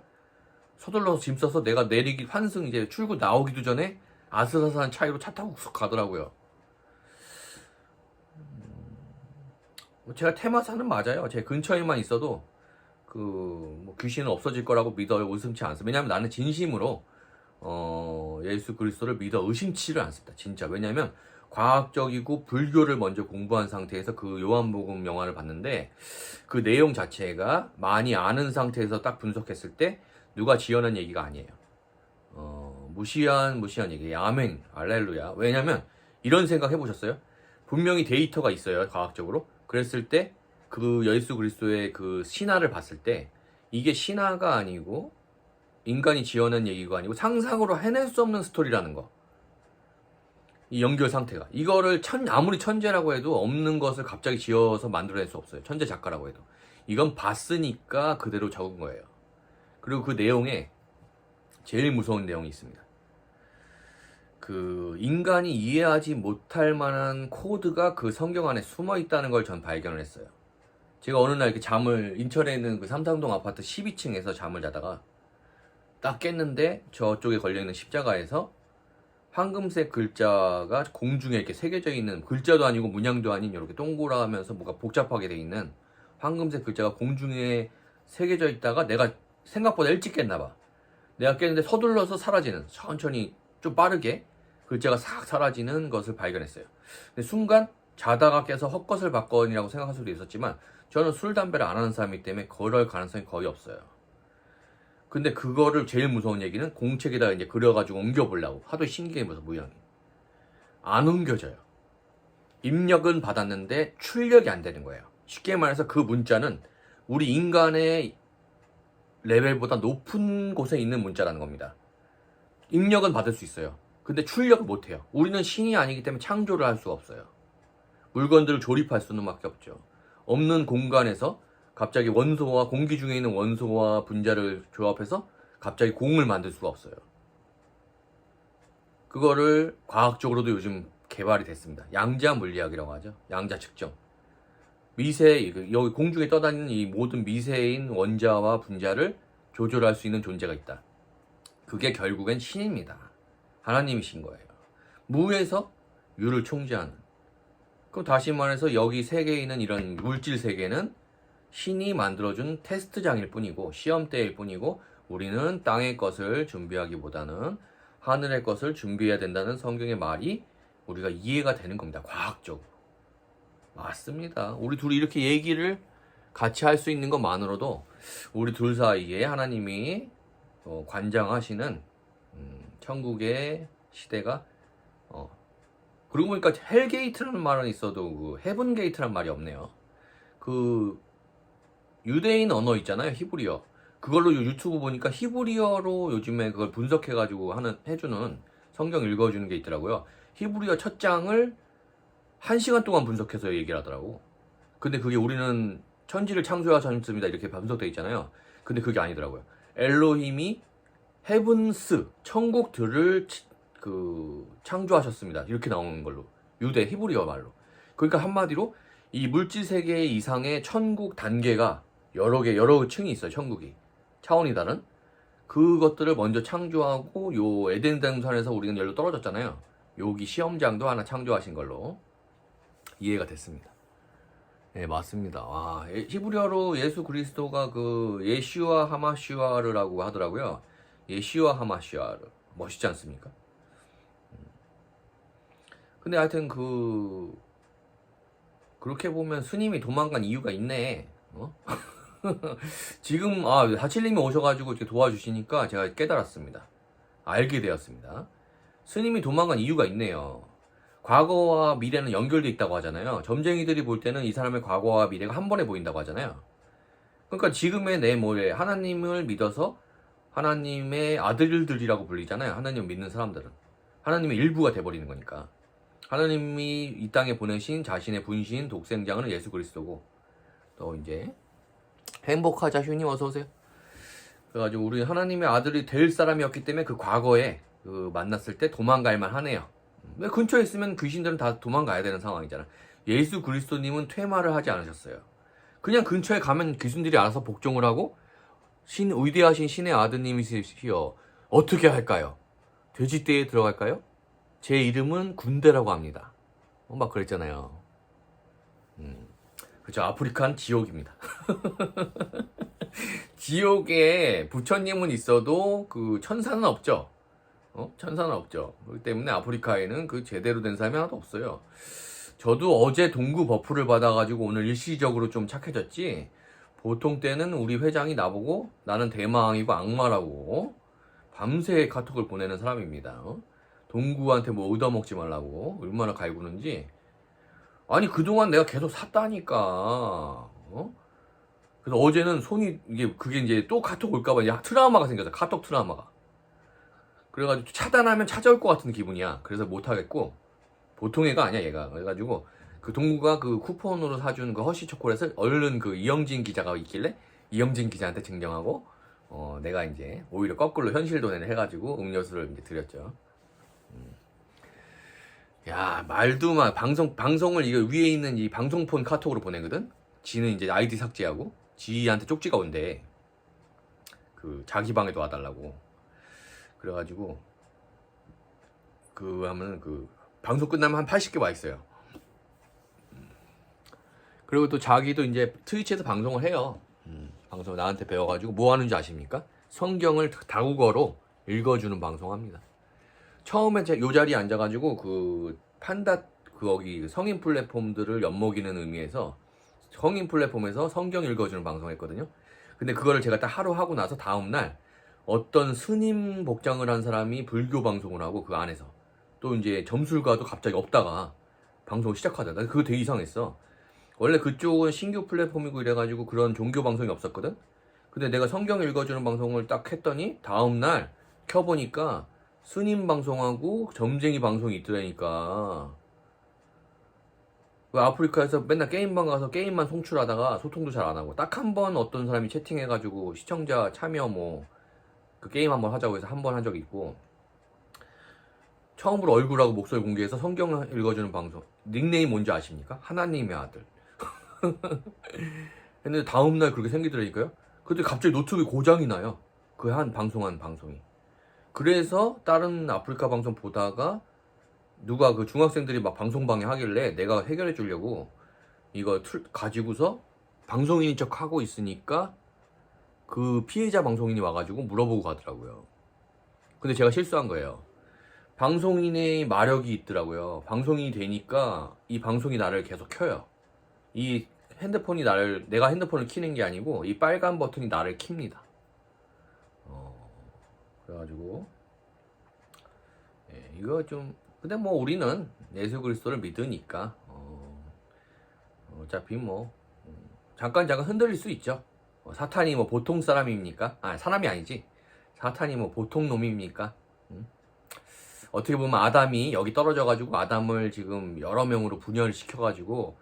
서둘러서 짐 싸서 내가 내리기 환승 이제 출구 나오기도 전에 아슬아슬한 차이로 차 타고 쑥 가더라고요. 제가 테마사는 맞아요. 제 근처에만 있어도 뭐 귀신은 없어질 거라고 믿어요. 의심치 않습니다. 왜냐면 나는 진심으로 예수 그리스도를 믿어 의심치를 않습니다. 진짜. 왜냐면 과학적이고 불교를 먼저 공부한 상태에서 그 요한복음 영화를 봤는데 그 내용 자체가 많이 아는 상태에서 딱 분석했을 때 누가 지어낸 얘기가 아니에요. 무시한 얘기. 아멘, 알렐루야. 왜냐면 이런 생각 해보셨어요? 분명히 데이터가 있어요. 과학적으로. 그랬을 때 그 예수 그리스도의 그 신화를 봤을 때 이게 신화가 아니고 인간이 지어낸 얘기가 아니고 상상으로 해낼 수 없는 스토리라는 거. 이 연결 상태가. 이거를 아무리 천재라고 해도 없는 것을 갑자기 지어서 만들어낼 수 없어요. 천재 작가라고 해도. 이건 봤으니까 그대로 적은 거예요. 그리고 그 내용에 제일 무서운 내용이 있습니다. 그 인간이 이해하지 못할 만한 코드가 그 성경 안에 숨어 있다는 걸 전 발견을 했어요. 제가 어느 날 이렇게 인천에 있는 그 삼상동 아파트 12층에서 잠을 자다가 딱 깼는데 저쪽에 걸려있는 십자가에서 황금색 글자가 공중에 이렇게 새겨져 있는, 글자도 아니고 문양도 아닌 이렇게 동그라면서 뭔가 복잡하게 돼 있는 황금색 글자가 공중에 새겨져 있다가 내가 생각보다 일찍 깼나 봐. 내가 깼는데 서둘러서 사라지는, 천천히 좀 빠르게 글자가 싹 사라지는 것을 발견했어요. 근데 순간 자다가 깨서 헛것을 봤거니라고 생각할 수도 있었지만 저는 술, 담배를 안 하는 사람이기 때문에 그럴 가능성이 거의 없어요. 근데 그거를 제일 무서운 얘기는 공책에다가 이제 그려가지고 옮겨보려고 하도 신기해 보여서 모양이 안 옮겨져요. 입력은 받았는데 출력이 안 되는 거예요. 쉽게 말해서 그 문자는 우리 인간의 레벨보다 높은 곳에 있는 문자라는 겁니다. 입력은 받을 수 있어요. 근데 출력을 못 해요. 우리는 신이 아니기 때문에 창조를 할 수가 없어요. 물건들을 조립할 수는 밖에 없죠. 없는 공간에서 갑자기 원소와 공기 중에 있는 원소와 분자를 조합해서 갑자기 공을 만들 수가 없어요. 그거를 과학적으로도 요즘 개발이 됐습니다. 양자 물리학이라고 하죠. 양자 측정. 미세, 여기 공중에 떠다니는 이 모든 미세인 원자와 분자를 조절할 수 있는 존재가 있다. 그게 결국엔 신입니다. 하나님이신 거예요. 무에서 유를 총재하는. 그럼 다시 말해서 여기 세계에 있는 이런 물질 세계는 신이 만들어준 테스트장일 뿐이고 시험대일 뿐이고 우리는 땅의 것을 준비하기보다는 하늘의 것을 준비해야 된다는 성경의 말이 우리가 이해가 되는 겁니다. 과학적으로. 맞습니다. 우리 둘이 이렇게 얘기를 같이 할 수 있는 것만으로도 우리 둘 사이에 하나님이 관장하시는 천국의 시대가 그러고 보니까 헬게이트라는 말은 있어도 그 헤븐게이트라는 말이 없네요. 그 유대인 언어 있잖아요. 히브리어. 그걸로 유튜브 보니까 히브리어로 요즘에 그걸 분석해가지고 해주는 성경 읽어주는 게 있더라고요. 히브리어 첫 장을 1시간 동안 분석해서 얘기를 하더라고. 근데 그게 우리는 천지를 창조하셨습니다 이렇게 분석돼 있잖아요. 근데 그게 아니더라고요. 엘로힘이 헤븐스 천국들을 창조하셨습니다 이렇게 나오는 걸로. 유대 히브리어 말로. 그러니까 한마디로 이 물질 세계 이상의 천국 단계가 여러 층이 있어요. 천국이 차원이 다른 그것들을 먼저 창조하고 요 에덴 동산에서 우리는 열로 떨어졌잖아요. 여기 시험장도 하나 창조하신 걸로 이해가 됐습니다. 네, 맞습니다. 와, 히브리어로 예수 그리스도가 그 예슈아 하마슈아르라고 하더라고요. 예슈아 하마슈아르. 멋있지 않습니까? 근데 하여튼 그렇게 보면 스님이 도망간 이유가 있네. 지금 47님이 오셔가지고 이렇게 도와주시니까 제가 깨달았습니다. 알게 되었습니다. 스님이 도망간 이유가 있네요. 과거와 미래는 연결돼 있다고 하잖아요. 점쟁이들이 볼 때는 이 사람의 과거와 미래가 한 번에 보인다고 하잖아요. 그러니까 지금의 내 모래 하나님을 믿어서 하나님의 아들들이라고 불리잖아요. 하나님을 믿는 사람들은 하나님의 일부가 돼버리는 거니까. 하나님이 이 땅에 보내신 자신의 분신 독생자는 예수 그리스도고, 또 이제 행복하자 휴님 어서오세요. 그래가지고 우리 하나님의 아들이 될 사람이었기 때문에 그 과거에 만났을 때 도망갈만 하네요. 왜 근처에 있으면 귀신들은 다 도망가야 되는 상황이잖아. 예수 그리스도님은 퇴마를 하지 않으셨어요. 그냥 근처에 가면 귀신들이 알아서 복종을 하고 위대하신 신의 아드님이시여 어떻게 할까요? 돼지떼에 들어갈까요? 제 이름은 군대라고 합니다. 막 그랬잖아요. 그렇죠. 아프리카는 지옥입니다. 지옥에 부처님은 있어도 그 천사는 없죠. 천사는 없죠. 그렇기 때문에 아프리카에는 그 제대로 된 사람이 하나도 없어요. 저도 어제 동구 버프를 받아가지고 오늘 일시적으로 좀 착해졌지, 보통 때는 우리 회장이 나보고 나는 대망이고 악마라고 밤새 카톡을 보내는 사람입니다. 동구한테 뭐 얻어먹지 말라고 얼마나 갈구는지. 아니 그동안 내가 계속 샀다니까. 그래서 어제는 그게 이제 또 카톡 올까봐 이제 트라우마가 생겼어. 카톡 트라우마가. 그래가지고 차단하면 찾아올 것 같은 기분이야. 그래서 못하겠고, 보통 애가 아니야 얘가. 그래가지고 그 동구가 그 쿠폰으로 사준 그 허쉬 초콜릿을 얼른 그 이영진 기자가 있길래 이영진 기자한테 증정하고 내가 이제 오히려 거꾸로 현실 돈을 해가지고 음료수를 이제 드렸죠. 야, 말도 막 방송을 이거 위에 있는 이 방송폰 카톡으로 보내거든. 지는 이제 아이디 삭제하고 지한테 쪽지가 온대. 그 자기 방에도 와달라고. 그래가지고 하면 방송 끝나면 한 80개 와 있어요. 그리고 또 자기도 이제 트위치에서 방송을 해요. 방송 나한테 배워가지고 뭐 하는지 아십니까? 성경을 다국어로 읽어주는 방송합니다. 처음에 요 자리에 앉아가지고 그 판다 거기 성인 플랫폼들을 엿먹이는 의미에서 성인 플랫폼에서 성경 읽어주는 방송했거든요. 근데 그거를 제가 딱 하루 하고 나서 다음날 어떤 스님 복장을 한 사람이 불교 방송을 하고 그 안에서 또 이제 점술가도 갑자기 없다가 방송 시작하잖아. 그거 되게 이상했어. 원래 그쪽은 신규 플랫폼이고 이래가지고 그런 종교 방송이 없었거든. 근데 내가 성경 읽어주는 방송을 딱 했더니 다음날 켜보니까 스님 방송하고 점쟁이 방송이 있더라니까. 아프리카에서 맨날 게임방 가서 게임만 송출하다가 소통도 잘 안하고 딱 한 번 어떤 사람이 채팅해가지고 시청자 참여 뭐 그 게임 한번 하자고 해서 한 번 한 적이 있고, 처음으로 얼굴하고 목소리 공개해서 성경 읽어주는 방송. 닉네임 뭔지 아십니까? 하나님의 아들. 근데 다음날 그렇게 생기더라니까요. 근데 갑자기 노트북이 고장이 나요. 그 한 방송한 방송이. 그래서 다른 아프리카 방송 보다가 누가 그 중학생들이 막 방송방해 하길래 내가 해결해 주려고 이거 가지고서 방송인인 척 하고 있으니까 그 피해자 방송인이 와가지고 물어보고 가더라고요. 근데 제가 실수한 거예요. 방송인의 마력이 있더라고요. 방송인이 되니까 이 방송이 나를 계속 켜요. 이 핸드폰이 내가 핸드폰을 켜는 게 아니고 이 빨간 버튼이 나를 킵니다. 그래가지고 이거 좀, 근데 뭐 우리는 예수 그리스도를 믿으니까 어차피 뭐 잠깐 흔들릴 수 있죠. 사탄이 뭐 보통 사람입니까? 사람이 아니지. 사탄이 뭐 보통 놈입니까? 어떻게 보면 아담이 여기 떨어져가지고 아담을 지금 여러 명으로 분열을 시켜가지고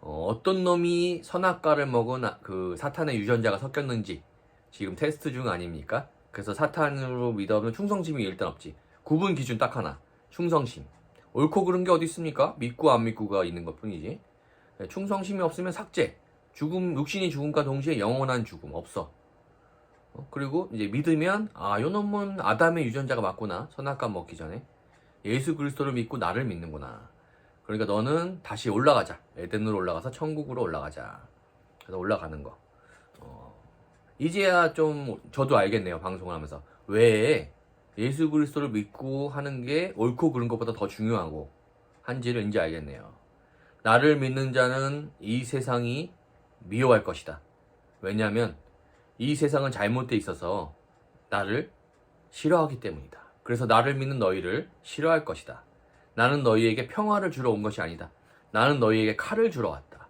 어떤 놈이 선악과를 먹은 그 사탄의 유전자가 섞였는지 지금 테스트 중 아닙니까? 그래서 사탄으로 믿어보면 충성심이 일단 없지. 구분 기준 딱 하나, 충성심. 옳고 그른 게 어디 있습니까? 믿고 안 믿고가 있는 것 뿐이지. 충성심이 없으면 삭제. 죽음, 육신이 죽음과 동시에 영원한 죽음 없어. 그리고 이제 믿으면 요 놈은 아담의 유전자가 맞구나. 선악과 먹기 전에 예수 그리스도를 믿고 나를 믿는구나. 그러니까 너는 다시 올라가자. 에덴으로 올라가서 천국으로 올라가자. 그래서 올라가는 거. 이제야 좀 저도 알겠네요. 방송을 하면서 왜 예수 그리스도를 믿고 하는 게 옳고 그른 것보다 더 중요하고 한지를 이제 알겠네요. 나를 믿는 자는 이 세상이 미워할 것이다. 왜냐하면 이 세상은 잘못돼 있어서 나를 싫어하기 때문이다. 그래서 나를 믿는 너희를 싫어할 것이다. 나는 너희에게 평화를 주러 온 것이 아니다. 나는 너희에게 칼을 주러 왔다.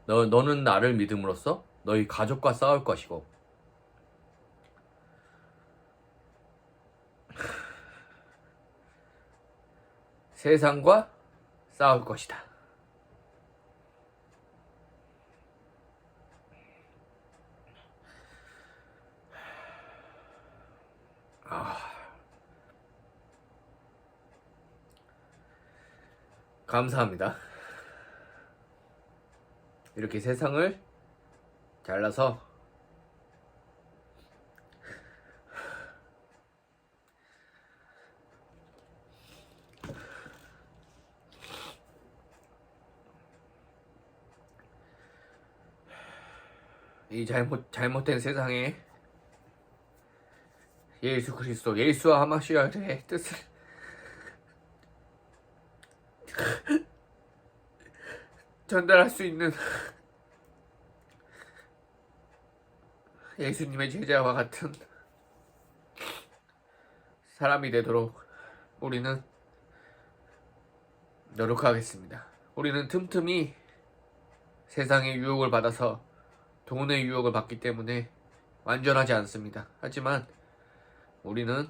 너는 나를 믿음으로써 너희 가족과 싸울 것이고 세상과 싸울 것이다. 감사합니다. 이렇게 세상을 잘라서 이 잘못된 세상에 예수 그리스도, 예수와 하마시아의 뜻을 전달할 수 있는 예수님의 제자와 같은 사람이 되도록 우리는 노력하겠습니다. 우리는 틈틈이 세상의 유혹을 받아서 돈의 유혹을 받기 때문에 완전하지 않습니다. 하지만 우리는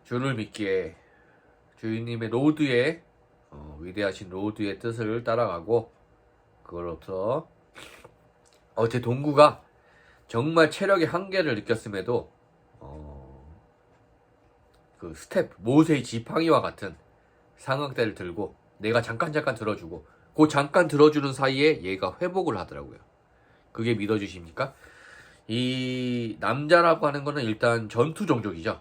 주를 믿기에 주인님의 로드의 위대하신 로드의 뜻을 따라가고, 그로부터 제 동구가 정말 체력의 한계를 느꼈음에도 그 스텝 모세의 지팡이와 같은 상악대를 들고 내가 잠깐 들어주고 그 잠깐 들어주는 사이에 얘가 회복을 하더라고요. 그게 믿어주십니까? 이 남자라고 하는 거는 일단 전투 종족이죠.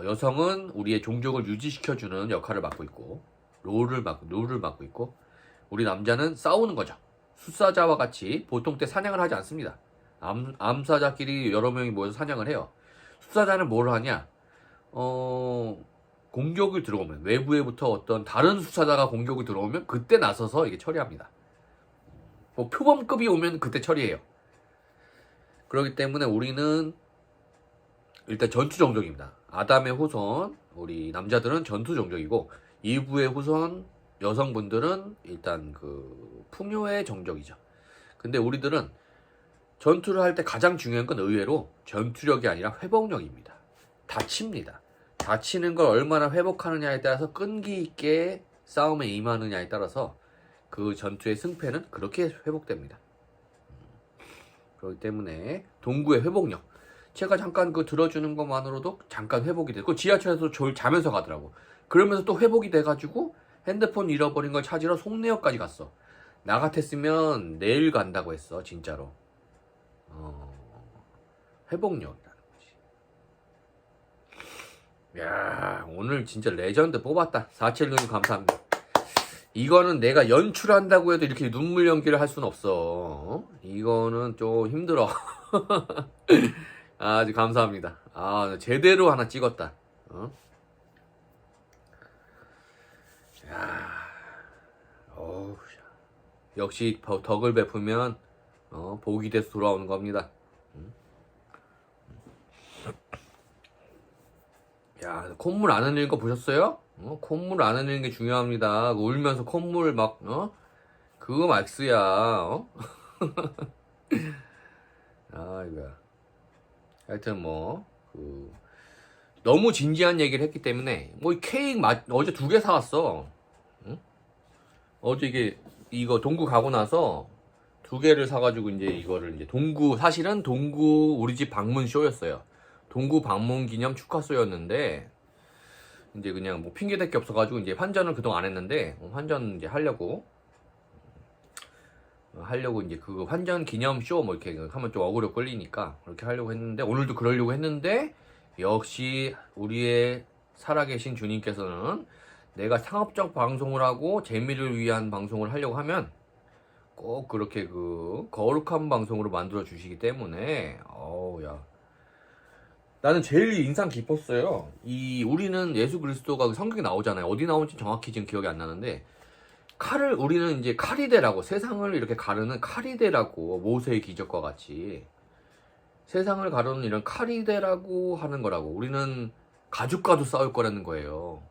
여성은 우리의 종족을 유지시켜주는 역할을 맡고 있고 롤을 맡고 있고, 우리 남자는 싸우는 거죠. 숫사자와 같이 보통 때 사냥을 하지 않습니다. 암사자끼리 여러 명이 모여서 사냥을 해요. 수사자는 뭘 하냐? 공격을 들어오면, 외부에부터 어떤 다른 수사자가 공격을 들어오면 그때 나서서 이게 처리합니다. 뭐 표범급이 오면 그때 처리해요. 그렇기 때문에 우리는 일단 전투 종족입니다. 아담의 후손, 우리 남자들은 전투 종족이고, 이브의 후손 여성분들은 일단 그 풍요의 종족이죠. 근데 우리들은 전투를 할 때 가장 중요한 건 의외로 전투력이 아니라 회복력입니다. 다칩니다. 다치는 걸 얼마나 회복하느냐에 따라서 끈기 있게 싸움에 임하느냐에 따라서 그 전투의 승패는 그렇게 회복됩니다. 그렇기 때문에 동구의 회복력, 제가 잠깐 그 들어주는 것만으로도 잠깐 회복이 되고, 지하철에서 졸 자면서 가더라고. 그러면서 또 회복이 돼가지고 핸드폰 잃어버린 걸 찾으러 송내역까지 갔어. 나 같았으면 내일 간다고 했어, 진짜로. 회복력이라는 거지. 야, 오늘 진짜 레전드 뽑았다. 476님 감사합니다. 이거는 내가 연출한다고 해도 이렇게 눈물 연기를 할 수는 없어. 이거는 좀 힘들어. 아주 감사합니다. 아, 제대로 하나 찍었다. 야, 어우, 역시 덕을 베푸면 복이 돼서 돌아오는 겁니다. 야, 콧물 안 흘리는 거 보셨어요? 콧물 안 흘리는 게 중요합니다. 울면서 콧물 막 그거 막스야. 아, 이거야. 하여튼 너무 진지한 얘기를 했기 때문에 케이크 어제 2개 사왔어. 응? 어제 이거 동구 가고 나서 2개를 사가지고 이제 이거를 이제 사실은 동구 우리 집 방문 쇼였어요. 동구 방문 기념 축하쇼였는데, 이제 그냥 핑계댈 게 없어가지고 이제 환전을 그동안 안 했는데, 환전 이제 하려고 이제 그 환전 기념 쇼 이렇게 하면 좀 어그로 끌리니까 그렇게 하려고 했는데, 오늘도 그러려고 했는데, 역시 우리의 살아계신 주님께서는 내가 상업적 방송을 하고 재미를 위한 방송을 하려고 하면 꼭 그렇게 거룩한 방송으로 만들어 주시기 때문에, 야. 나는 제일 인상 깊었어요. 우리는 예수 그리스도가 성경에 나오잖아요. 어디 나오는지 정확히 지금 기억이 안 나는데, 우리는 이제 카리데라고, 세상을 이렇게 가르는 카리데라고, 모세의 기적과 같이 세상을 가르는 이런 카리데라고 하는 거라고. 우리는 가죽과도 싸울 거라는 거예요.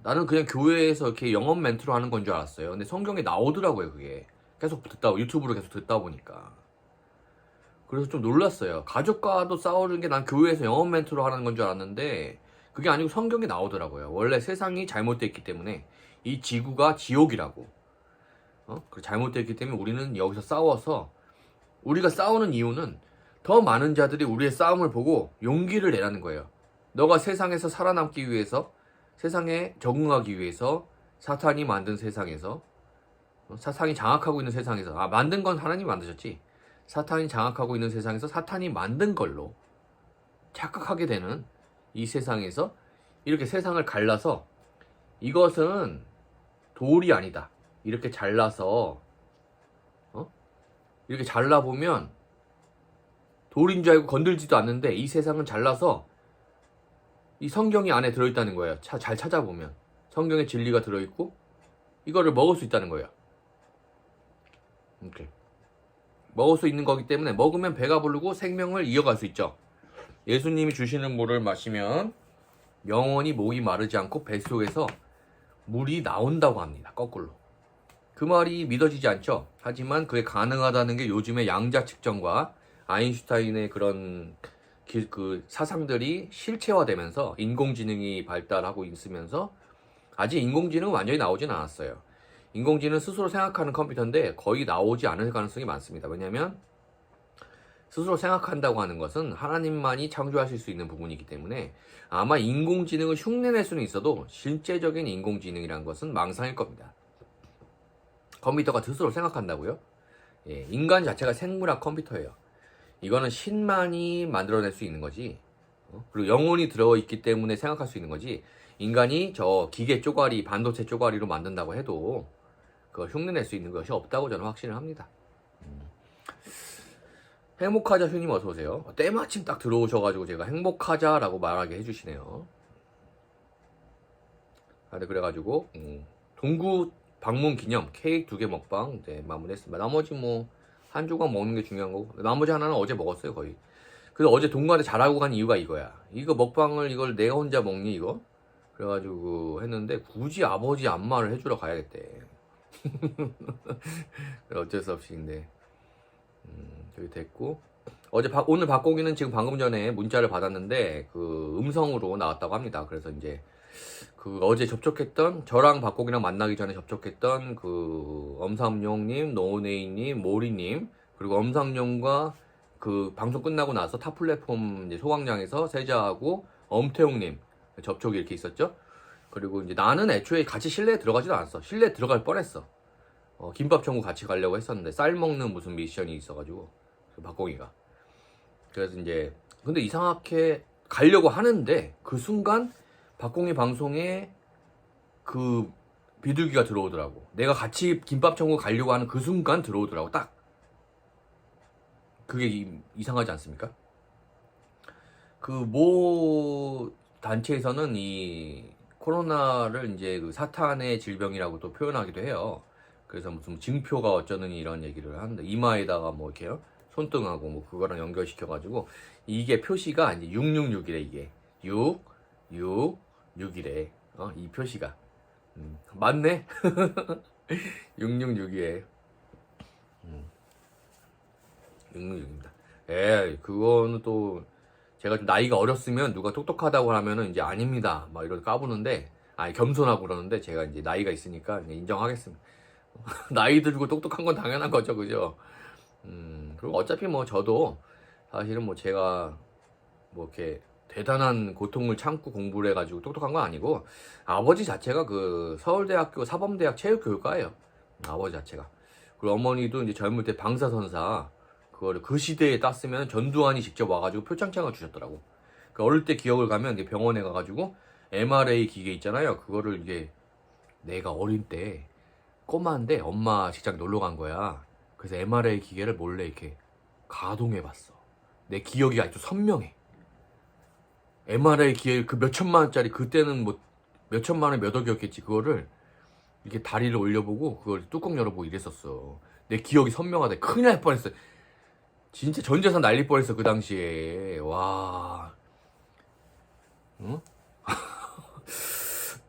나는 그냥 교회에서 이렇게 영업 멘트로 하는 건 줄 알았어요. 근데 성경에 나오더라고요, 그게. 계속 유튜브로 계속 듣다 보니까. 그래서 좀 놀랐어요. 가족과도 싸우는 게 난 교회에서 영업 멘트로 하는 건 줄 알았는데, 그게 아니고 성경에 나오더라고요. 원래 세상이 잘못됐기 때문에 이 지구가 지옥이라고. 잘못됐기 때문에 우리는 여기서 싸워서, 우리가 싸우는 이유는 더 많은 자들이 우리의 싸움을 보고 용기를 내라는 거예요. 너가 세상에서 살아남기 위해서, 세상에 적응하기 위해서, 사탄이 만든 세상에서, 사탄이 장악하고 있는 세상에서, 만든 건 하나님이 만드셨지. 사탄이 장악하고 있는 세상에서 사탄이 만든 걸로 착각하게 되는 이 세상에서 이렇게 세상을 갈라서, 이것은 돌이 아니다, 이렇게 잘라서 이렇게 잘라보면 돌인 줄 알고 건들지도 않는데, 이 세상은 잘라서 이 성경이 안에 들어있다는 거예요. 잘 찾아보면 성경에 진리가 들어있고 이거를 먹을 수 있다는 거예요. 이렇게 먹을 수 있는 거기 때문에 먹으면 배가 부르고 생명을 이어갈 수 있죠. 예수님이 주시는 물을 마시면 영원히 목이 마르지 않고 뱃속에서 물이 나온다고 합니다. 거꾸로. 그 말이 믿어지지 않죠. 하지만 그게 가능하다는 게 요즘의 양자 측정과 아인슈타인의 그런 그 사상들이 실체화되면서 인공지능이 발달하고 있으면서, 아직 인공지능은 완전히 나오진 않았어요. 인공지능은 스스로 생각하는 컴퓨터인데 거의 나오지 않을 가능성이 많습니다. 왜냐하면 스스로 생각한다고 하는 것은 하나님만이 창조하실 수 있는 부분이기 때문에, 아마 인공지능을 흉내낼 수는 있어도 실제적인 인공지능이라는 것은 망상일 겁니다. 컴퓨터가 스스로 생각한다고요? 예, 인간 자체가 생물학 컴퓨터예요. 이거는 신만이 만들어낼 수 있는 거지. 그리고 영혼이 들어있기 때문에 생각할 수 있는 거지. 인간이 저 기계 쪼가리, 반도체 쪼가리로 만든다고 해도 그걸 흉내낼 수 있는 것이 없다고 저는 확신을 합니다. 행복하자 휴님 어서오세요. 때마침 딱 들어오셔가지고 제가 행복하자라고 말하게 해주시네요. 네, 그래가지고 동구 방문 기념 케이크 2개 먹방 이제 마무리했습니다. 나머지 뭐 한 조각 먹는 게 중요한 거고, 나머지 하나는 어제 먹었어요 거의. 그래서 어제 동구한테 잘하고 간 이유가 이거야. 이거 먹방을 이걸 내가 혼자 먹니 이거? 그래가지고 했는데 굳이 아버지 안마를 해주러 가야겠대. 어쩔 수 없이. 근데 저기 됐고, 오늘 박고기는 지금 방금 전에 문자를 받았는데 그 음성으로 나왔다고 합니다. 그래서 이제 그 어제 접촉했던, 저랑 박고기랑 만나기 전에 접촉했던 그 엄삼용님, 노네이님, 모리님, 그리고 엄상용과 그 방송 끝나고 나서 타 플랫폼 이제 소광장에서 세자하고 엄태웅님 접촉이 이렇게 있었죠. 그리고 이제 나는 애초에 같이 실내에 들어가지도 않았어. 실내에 들어갈 뻔했어. 김밥 천국 같이 가려고 했었는데 쌀 먹는 무슨 미션이 있어가지고 그 박공이가. 그래서 이제 근데 이상하게 가려고 하는데 그 순간 박공이 방송에 그 비둘기가 들어오더라고. 내가 같이 김밥 천국 가려고 하는 그 순간 들어오더라고. 딱 그게 이상하지 않습니까? 그 모 단체에서는 이 코로나를 이제 그 사탄의 질병이라고 또 표현하기도 해요. 그래서 무슨 증표가 어쩌느니 이런 얘기를 하는데, 이마에다가 뭐 이렇게요 손등하고 뭐 그거랑 연결시켜가지고 이게 표시가 이제 666이래. 이게 6, 6, 6이래. 이 표시가 맞네. 666이에 666입니다. 그거는 또 제가 좀 나이가 어렸으면 누가 똑똑하다고 하면은 이제 아닙니다 막 이러고 까부는데, 아니 겸손하고 그러는데 제가 이제 나이가 있으니까 인정하겠습니다. 나이 들고 똑똑한 건 당연한 거죠, 그죠? 그리고 어차피 뭐 저도 사실은 뭐 제가 뭐 이렇게 대단한 고통을 참고 공부를 해가지고 똑똑한 건 아니고, 아버지 자체가 그 서울대학교 사범대학 체육교육과예요. 아버지 자체가. 그리고 어머니도 이제 젊을 때 방사선사 그거를 그 시대에 땄으면 전두환이 직접 와가지고 표창장을 주셨더라고. 그 어릴 때 기억을 가면 이제 병원에 가가지고 MRA 기계 있잖아요. 그거를 이게 내가 어린 때 꼬마인데 엄마 직장 놀러 간 거야. 그래서 MRA 기계를 몰래 이렇게 가동해봤어. 내 기억이 아직도 선명해. MRI 기계 그 몇천만 원짜리, 그때는 뭐 몇천만 원 몇 억이었겠지. 그거를 이렇게 다리를 올려보고 그걸 뚜껑 열어보고 이랬었어. 내 기억이 선명하다. 큰일 날 뻔했어. 진짜 전 재산 날릴 뻔했어 그 당시에. 와. 응?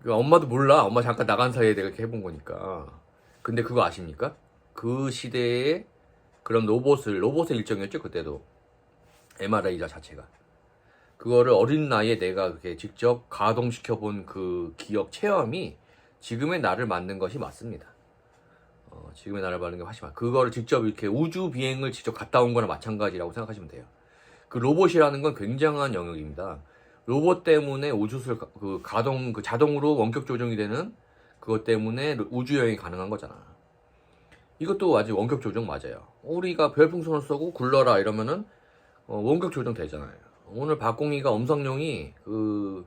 엄마도 몰라. 엄마 잠깐 나간 사이에 내가 이렇게 해본 거니까. 근데 그거 아십니까? 그 시대에 그런 로봇의 일정이었죠 그때도. MRI자 자체가. 그거를 어린 나이에 내가 그렇게 직접 가동시켜본 그 기억 체험이 지금의 나를 만든 것이 맞습니다. 지금의 나를 만든 게 훨씬 그거를 직접 이렇게 우주 비행을 직접 갔다 온 거나 마찬가지라고 생각하시면 돼요. 그 로봇이라는 건 굉장한 영역입니다. 로봇 때문에 우주술 그 가동 그 자동으로 원격 조정이 되는 그것 때문에 우주 여행이 가능한 거잖아. 이것도 아직 원격 조정 맞아요. 우리가 별풍선을 쏘고 굴러라 이러면은 원격 조정 되잖아요. 오늘 박공희가 엄성룡이 그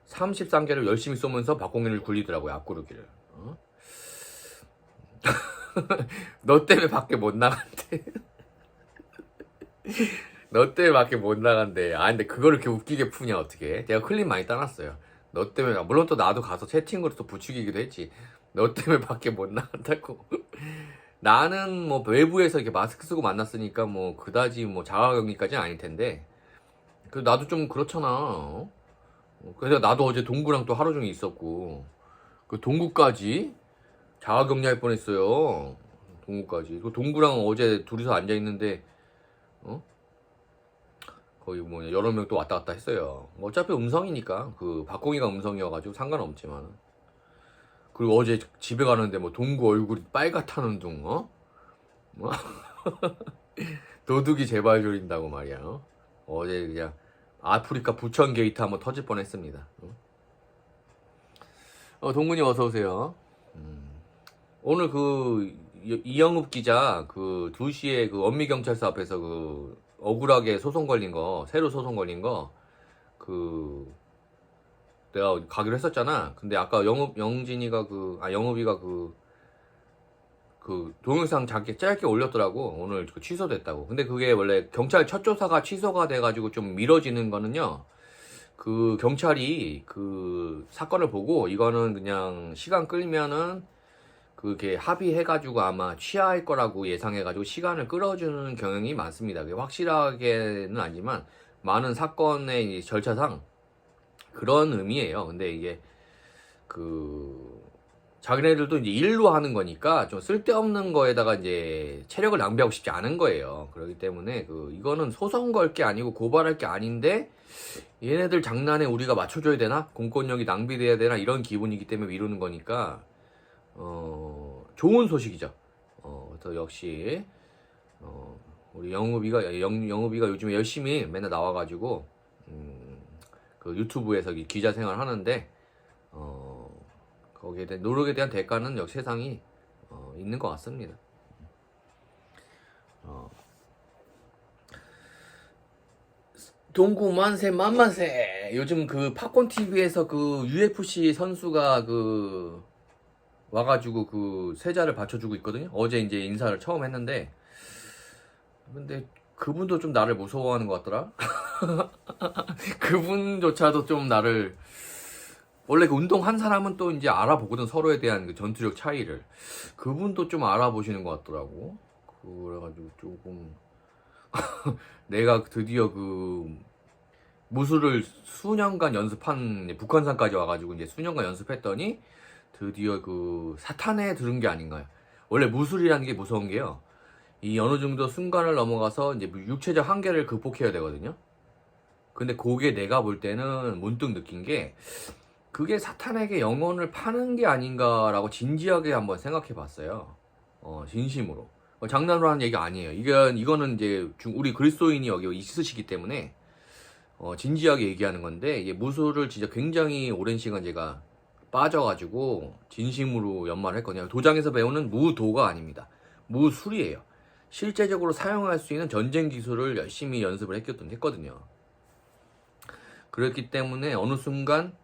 33개를 열심히 쏘면서 박공희를 굴리더라고요. 앞구르기를. 너 때문에 밖에 못 나간대. 너 때문에 밖에 못 나간대. 근데 그걸 이렇게 웃기게 푸냐 어떻게. 내가 클립 많이 따놨어요. 너 때문에. 물론 또 나도 가서 채팅으로 또 부추기기도 했지. 너 때문에 밖에 못 나간다고. 나는 뭐 외부에서 이렇게 마스크 쓰고 만났으니까 뭐 그다지 뭐 자가격리까지는 아닐 텐데, 그 나도 좀 그렇잖아. 그래서 나도 어제 동구랑 또 하루 종일 있었고, 그 동구까지 자가격리할 뻔했어요. 동구까지. 그 동구랑 어제 둘이서 앉아 있는데 거의 뭐 여러 명 또 왔다 갔다 했어요. 뭐 어차피 음성이니까. 그 박공희가 음성이어가지고 상관없지만. 그리고 어제 집에 가는데 뭐 동구 얼굴이 빨갛다는 둥, 뭐? 도둑이 제발 조린다고 말이야. 어제 그냥 아프리카 부천 게이트 한번 터질 뻔했습니다. 동근이 어서 오세요. 오늘 그 이영읍 기자 그 2시에 그 원미경찰서 앞에서 그 억울하게 소송 걸린 거, 새로 소송 걸린 거, 그 내가 가기로 했었잖아. 근데 아까 영진이가 영읍이가 그 그 동영상 짧게 올렸더라고. 오늘 그 취소됐다고. 근데 그게 원래 경찰 첫 조사가 취소가 돼가지고 좀 미뤄지는 거는요. 그 경찰이 그 사건을 보고 이거는 그냥 시간 끌면은 그게 합의해가지고 아마 취하할 거라고 예상해가지고 시간을 끌어주는 경향이 많습니다. 그게 확실하게는 아니지만 많은 사건의 절차상 그런 의미예요. 근데 이게 그 자기네들도 이제 일로 하는 거니까 좀 쓸데없는 거에다가 이제 체력을 낭비하고 싶지 않은 거예요. 그렇기 때문에 이거는 소송 걸 게 아니고 고발할 게 아닌데 얘네들 장난에 우리가 맞춰줘야 되나? 공권력이 낭비돼야 되나? 이런 기분이기 때문에 미루는 거니까 좋은 소식이죠. 그래서 역시 우리 영우비가 요즘에 열심히 맨날 나와가지고 그 유튜브에서 기자 생활 하는데 거기에 대한 노력에 대한 대가는 역시 세상이 있는 것 같습니다. 동구 만세 만만세. 요즘 그 팝콘 TV에서 그 UFC 선수가 그 와가지고 그 세자를 받쳐주고 있거든요. 어제 이제 인사를 처음 했는데 근데 그분도 좀 나를 무서워하는 것 같더라. 그분조차도 좀 나를 원래 그 운동한 사람은 또 이제 알아보거든. 서로에 대한 그 전투력 차이를. 그분도 좀 알아보시는 것 같더라고. 그래가지고 조금 내가 드디어 그 무술을 수년간 연습한 북한산까지 와가지고 이제 수년간 연습했더니 드디어 그 사탄에 들은 게 아닌가요? 원래 무술이라는 게 무서운 게요. 이 어느 정도 순간을 넘어가서 이제 육체적 한계를 극복해야 되거든요. 근데 그게 내가 볼 때는 문득 느낀 게 그게 사탄에게 영혼을 파는 게 아닌가라고 진지하게 한번 생각해 봤어요. 진심으로. 장난으로 하는 얘기 아니에요. 이거는 이제 우리 그리스도인이 여기 있으시기 때문에 진지하게 얘기하는 건데 이게 무술을 진짜 굉장히 오랜 시간 제가 빠져가지고 진심으로 연말을 했거든요. 도장에서 배우는 무도가 아닙니다. 무술이에요. 실제적으로 사용할 수 있는 전쟁 기술을 열심히 연습을 했거든요. 그렇기 때문에 어느 순간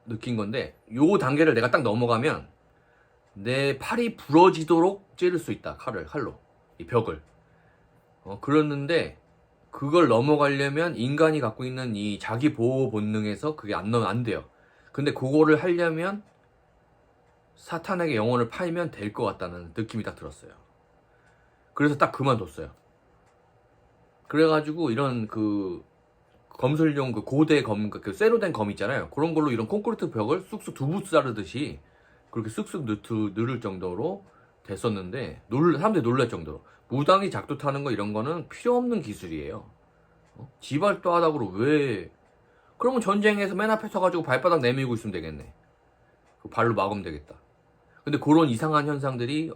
느낀 건데 요 단계를 내가 딱 넘어가면 내 팔이 부러지도록 찌를 수 있다. 칼로 이 벽을 그랬는데 그걸 넘어가려면 인간이 갖고 있는 이 자기 보호 본능에서 그게 안 돼요. 근데 그거를 하려면 사탄에게 영혼을 팔면 될 것 같다는 느낌이 딱 들었어요. 그래서 딱 그만뒀어요. 그래가지고 이런 그 검술용 그 고대 그 쇠로 된 검 있잖아요. 그런 걸로 이런 콘크리트 벽을 쑥쑥 두부 자르듯이 그렇게 쑥쑥 누를 정도로 됐었는데 사람들이 놀랄 정도로 무당이 작두 타는 거 이런 거는 필요 없는 기술이에요. 지발도 하다고 왜 그러면 전쟁에서 맨 앞에 서가지고 발바닥 내밀고 있으면 되겠네. 그 발로 막으면 되겠다. 근데 그런 이상한 현상들이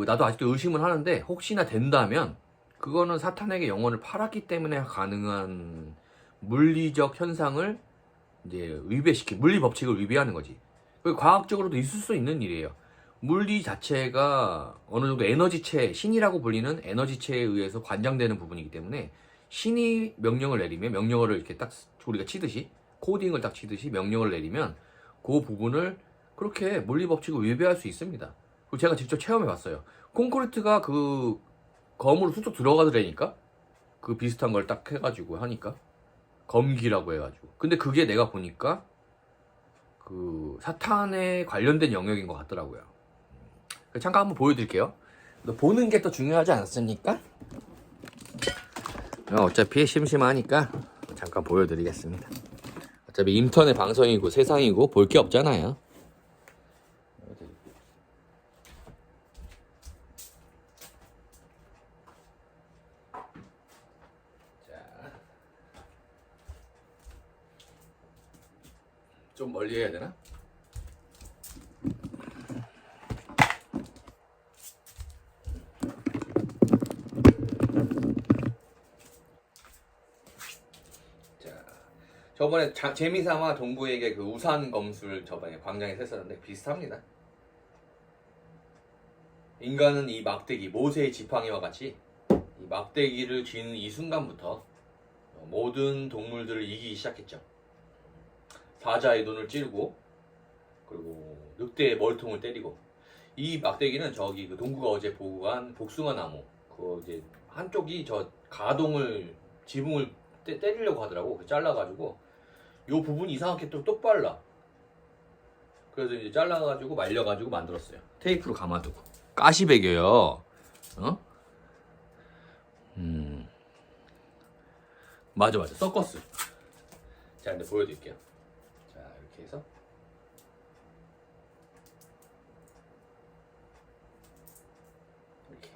나도 아직도 의심을 하는데 혹시나 된다면 그거는 사탄에게 영혼을 팔았기 때문에 가능한 물리적 현상을 이제 물리 법칙을 위배하는 거지. 과학적으로도 있을 수 있는 일이에요. 물리 자체가 어느 정도 에너지체, 신이라고 불리는 에너지체에 의해서 관장되는 부분이기 때문에 신이 명령을 내리면 명령어를 이렇게 딱 우리가 치듯이 코딩을 딱 치듯이 명령을 내리면 그 부분을 그렇게 물리 법칙을 위배할 수 있습니다. 그리고 제가 직접 체험해 봤어요. 콘크리트가 그 검으로 쑥쑥 들어가더라니까 그 비슷한 걸 딱 해가지고 하니까 검기라고 해가지고 근데 그게 내가 보니까 그 사탄에 관련된 영역인 것 같더라고요. 잠깐 한번 보여드릴게요. 보는 게 또 중요하지 않습니까? 어차피 심심하니까 잠깐 보여드리겠습니다. 어차피 인터넷 방송이고 세상이고 볼 게 없잖아요. 좀 멀리 해야 되나? 저번에 재미삼아 동부에게 그 우산 검술 저번에 광장에서 했었는데 비슷합니다. 인간은 이 막대기, 모세의 지팡이와 같이 이 막대기를 쥐는 이 순간부터 모든 동물들을 이기기 시작했죠. 사자의 눈을 찌르고 그리고 늑대의 머리통을 때리고 이 막대기는 저기 그 동구가 어제 보고 간 복숭아 나무 그 이제 한쪽이 저 가동을 지붕을 때리려고 하더라고. 그래서 잘라가지고 요 부분이 이상하게 또 똑발라. 그래서 이제 잘라가지고 말려가지고 만들었어요. 테이프로 감아두고. 가시백이에요. 어? 맞아 서커스. 자 이제 보여드릴게요. 자 이렇게 해서 이렇게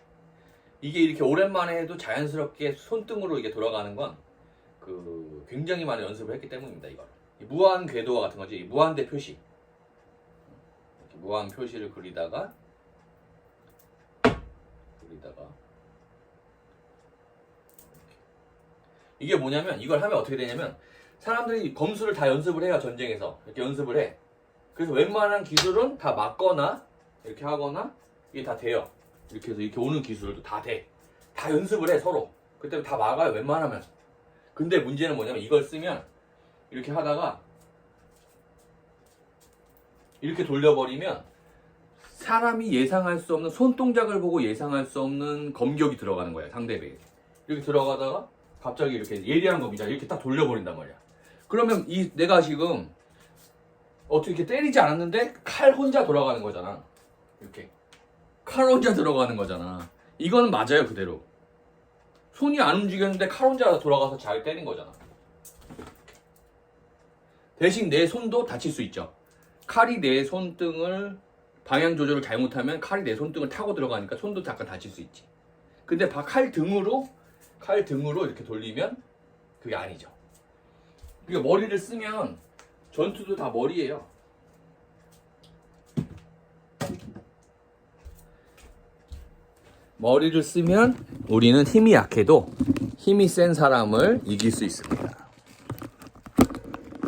이게 이렇게 오랜만에 해도 자연스럽게 손등으로 이게 돌아가는 건 그 굉장히 많은 연습을 했기 때문입니다. 이거 무한 궤도 같은 거지. 무한대 표시. 이렇게 무한 표시를 그리다가 이게 뭐냐면 이걸 하면 어떻게 되냐면 사람들이 검수를 다 연습을 해요. 전쟁에서 이렇게 연습을 해. 그래서 웬만한 기술은 다 맞거나 이렇게 하거나 이게 다 돼요. 이렇게 해서 이렇게 오는 기술도 다 돼. 다 연습을 해 서로. 그때 다 막아요. 웬만하면. 근데 문제는 뭐냐면 이걸 쓰면 이렇게 하다가 이렇게 돌려버리면 사람이 예상할 수 없는 손동작을 보고 예상할 수 없는 검격이 들어가는 거야. 상대에게. 이렇게 들어가다가 갑자기 이렇게 예리한 겁니다. 이렇게 딱 돌려버린단 말이야. 그러면 내가 지금 어떻게 이렇게 때리지 않았는데 칼 혼자 돌아가는 거잖아. 이렇게 칼 혼자 들어가는 거잖아. 이거는 맞아요 그대로. 손이 안 움직였는데 칼 혼자 돌아가서 잘 때린 거잖아. 대신 내 손도 다칠 수 있죠. 칼이 내 손등을 방향 조절을 잘못하면 칼이 내 손등을 타고 들어가니까 손도 잠깐 다칠 수 있지. 근데 칼 등으로 이렇게 돌리면 그게 아니죠. 그러니까 머리를 쓰면 전투도 다 머리예요. 머리를 쓰면 우리는 힘이 약해도 힘이 센 사람을 이길 수 있습니다.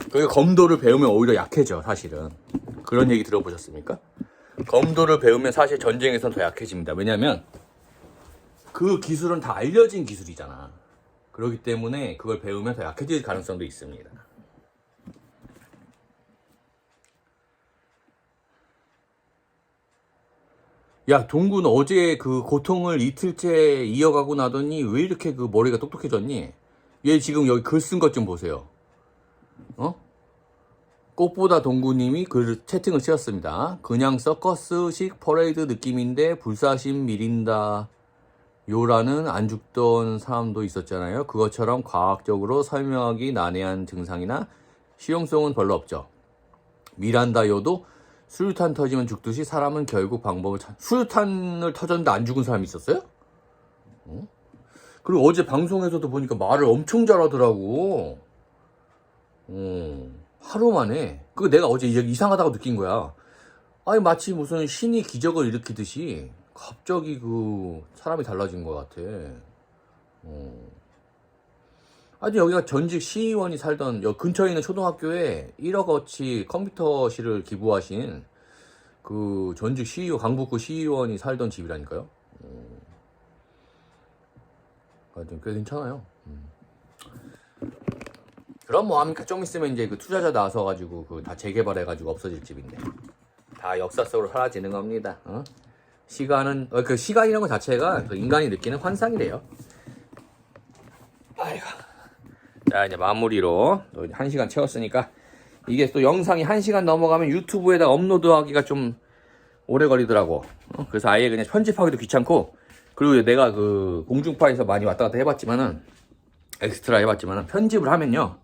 그러니까 검도를 배우면 오히려 약해져 사실은. 그런 얘기 들어보셨습니까? 검도를 배우면 사실 전쟁에서는 더 약해집니다. 왜냐면 그 기술은 다 알려진 기술이잖아. 그렇기 때문에 그걸 배우면 더 약해질 가능성도 있습니다. 야, 동군 어제 그 고통을 이틀째 이어가고 나더니 왜 이렇게 그 머리가 똑똑해졌니? 얘 지금 여기 글 쓴 것 좀 보세요. 어? 꽃보다 동구님이 채팅을 치었습니다. 그냥 서커스식 퍼레이드 느낌인데 불사심 미린다 요라는 안 죽던 사람도 있었잖아요. 그것처럼 과학적으로 설명하기 난해한 증상이나 실용성은 별로 없죠. 미란다요도 수류탄 터지면 죽듯이 사람은 결국 방법을 수류탄을 터졌는데 안 죽은 사람이 있었어요? 어? 그리고 어제 방송에서도 보니까 말을 엄청 잘하더라고. 하루 만에. 내가 어제 이상하다고 느낀 거야. 아니 마치 무슨 신이 기적을 일으키듯이 갑자기 그 사람이 달라진 것 같아. 아니 여기가 전직 시의원이 살던 여기 근처에 있는 초등학교에 1억어치 컴퓨터실을 기부하신 그 전직 시의원 강북구 시의원이 살던 집이라니까요. 하여튼 꽤 괜찮아요. 그럼 뭐합니까? 좀 있으면 이제 그 투자자 나서가지고 그 다 재개발해가지고 없어질 집인데 다 역사 속으로 사라지는 겁니다. 시간은 그 시간이라는 것 자체가 그 인간이 느끼는 환상이래요. 아이고. 자 이제 마무리로 또 1시간 채웠으니까 이게 또 영상이 1시간 넘어가면 유튜브에다 업로드하기가 좀 오래 걸리더라고. 그래서 아예 그냥 편집하기도 귀찮고 그리고 내가 그 공중파에서 많이 왔다 갔다 해봤지만은 엑스트라 해봤지만은 편집을 하면요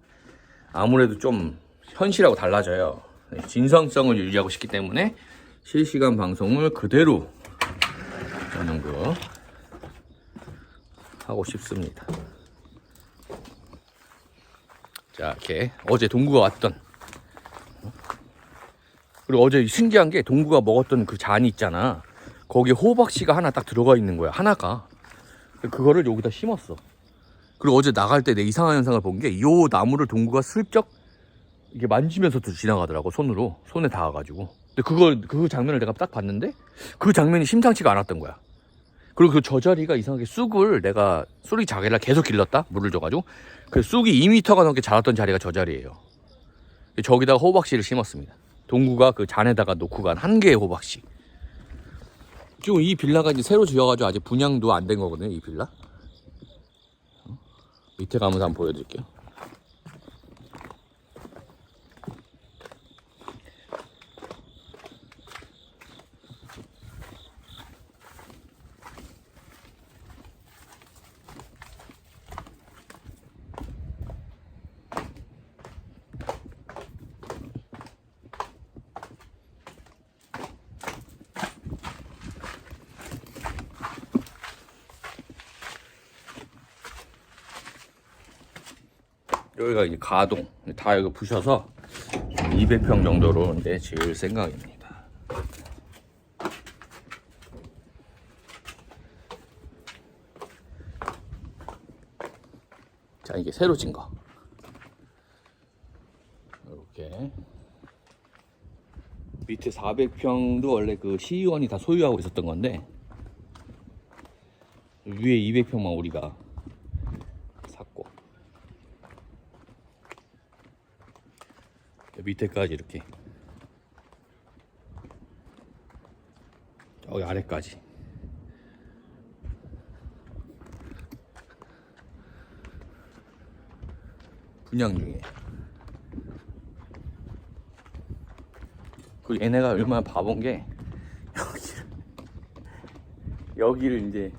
아무래도 좀 현실하고 달라져요. 진성성을 유지하고 싶기 때문에 실시간 방송을 그대로 하는 거 하고 싶습니다. 자 이렇게 어제 동구가 왔던 그리고 어제 신기한 게 동구가 먹었던 그 잔이 있잖아. 거기에 호박씨가 하나 딱 들어가 있는 거야. 하나가. 그거를 여기다 심었어. 그리고 어제 나갈 때 내 이상한 현상을 본 게 이 나무를 동구가 슬쩍 이렇게 만지면서도 지나가더라고. 손에 닿아가지고. 근데 그 장면을 내가 딱 봤는데 그 장면이 심상치가 않았던 거야. 그리고 그 저 자리가 이상하게 쑥이 자기라 계속 길렀다. 물을 줘가지고. 그 쑥이 2m가 넘게 자랐던 자리가 저 자리예요. 저기다가 호박씨를 심었습니다. 동구가 그 잔에다가 놓고 간 한 개의 호박씨. 지금 이 빌라가 이제 새로 지어가지고 아직 분양도 안 된 거거든요, 이 빌라. 밑에 가면서 한번 보여드릴게요. 여기가 이제 가동 다 여기 부셔서 200평 정도로 이제 지을 생각입니다. 자, 이게 새로 진 거. 이렇게 밑에 400평도 원래 그 시의원이 다 소유하고 있었던 건데 위에 200평만 우리가 샀고 밑에까지 이렇게 저기 아래까지 분양 중이에요. 그 얘네가 얼마나 바본 게 여기를 이제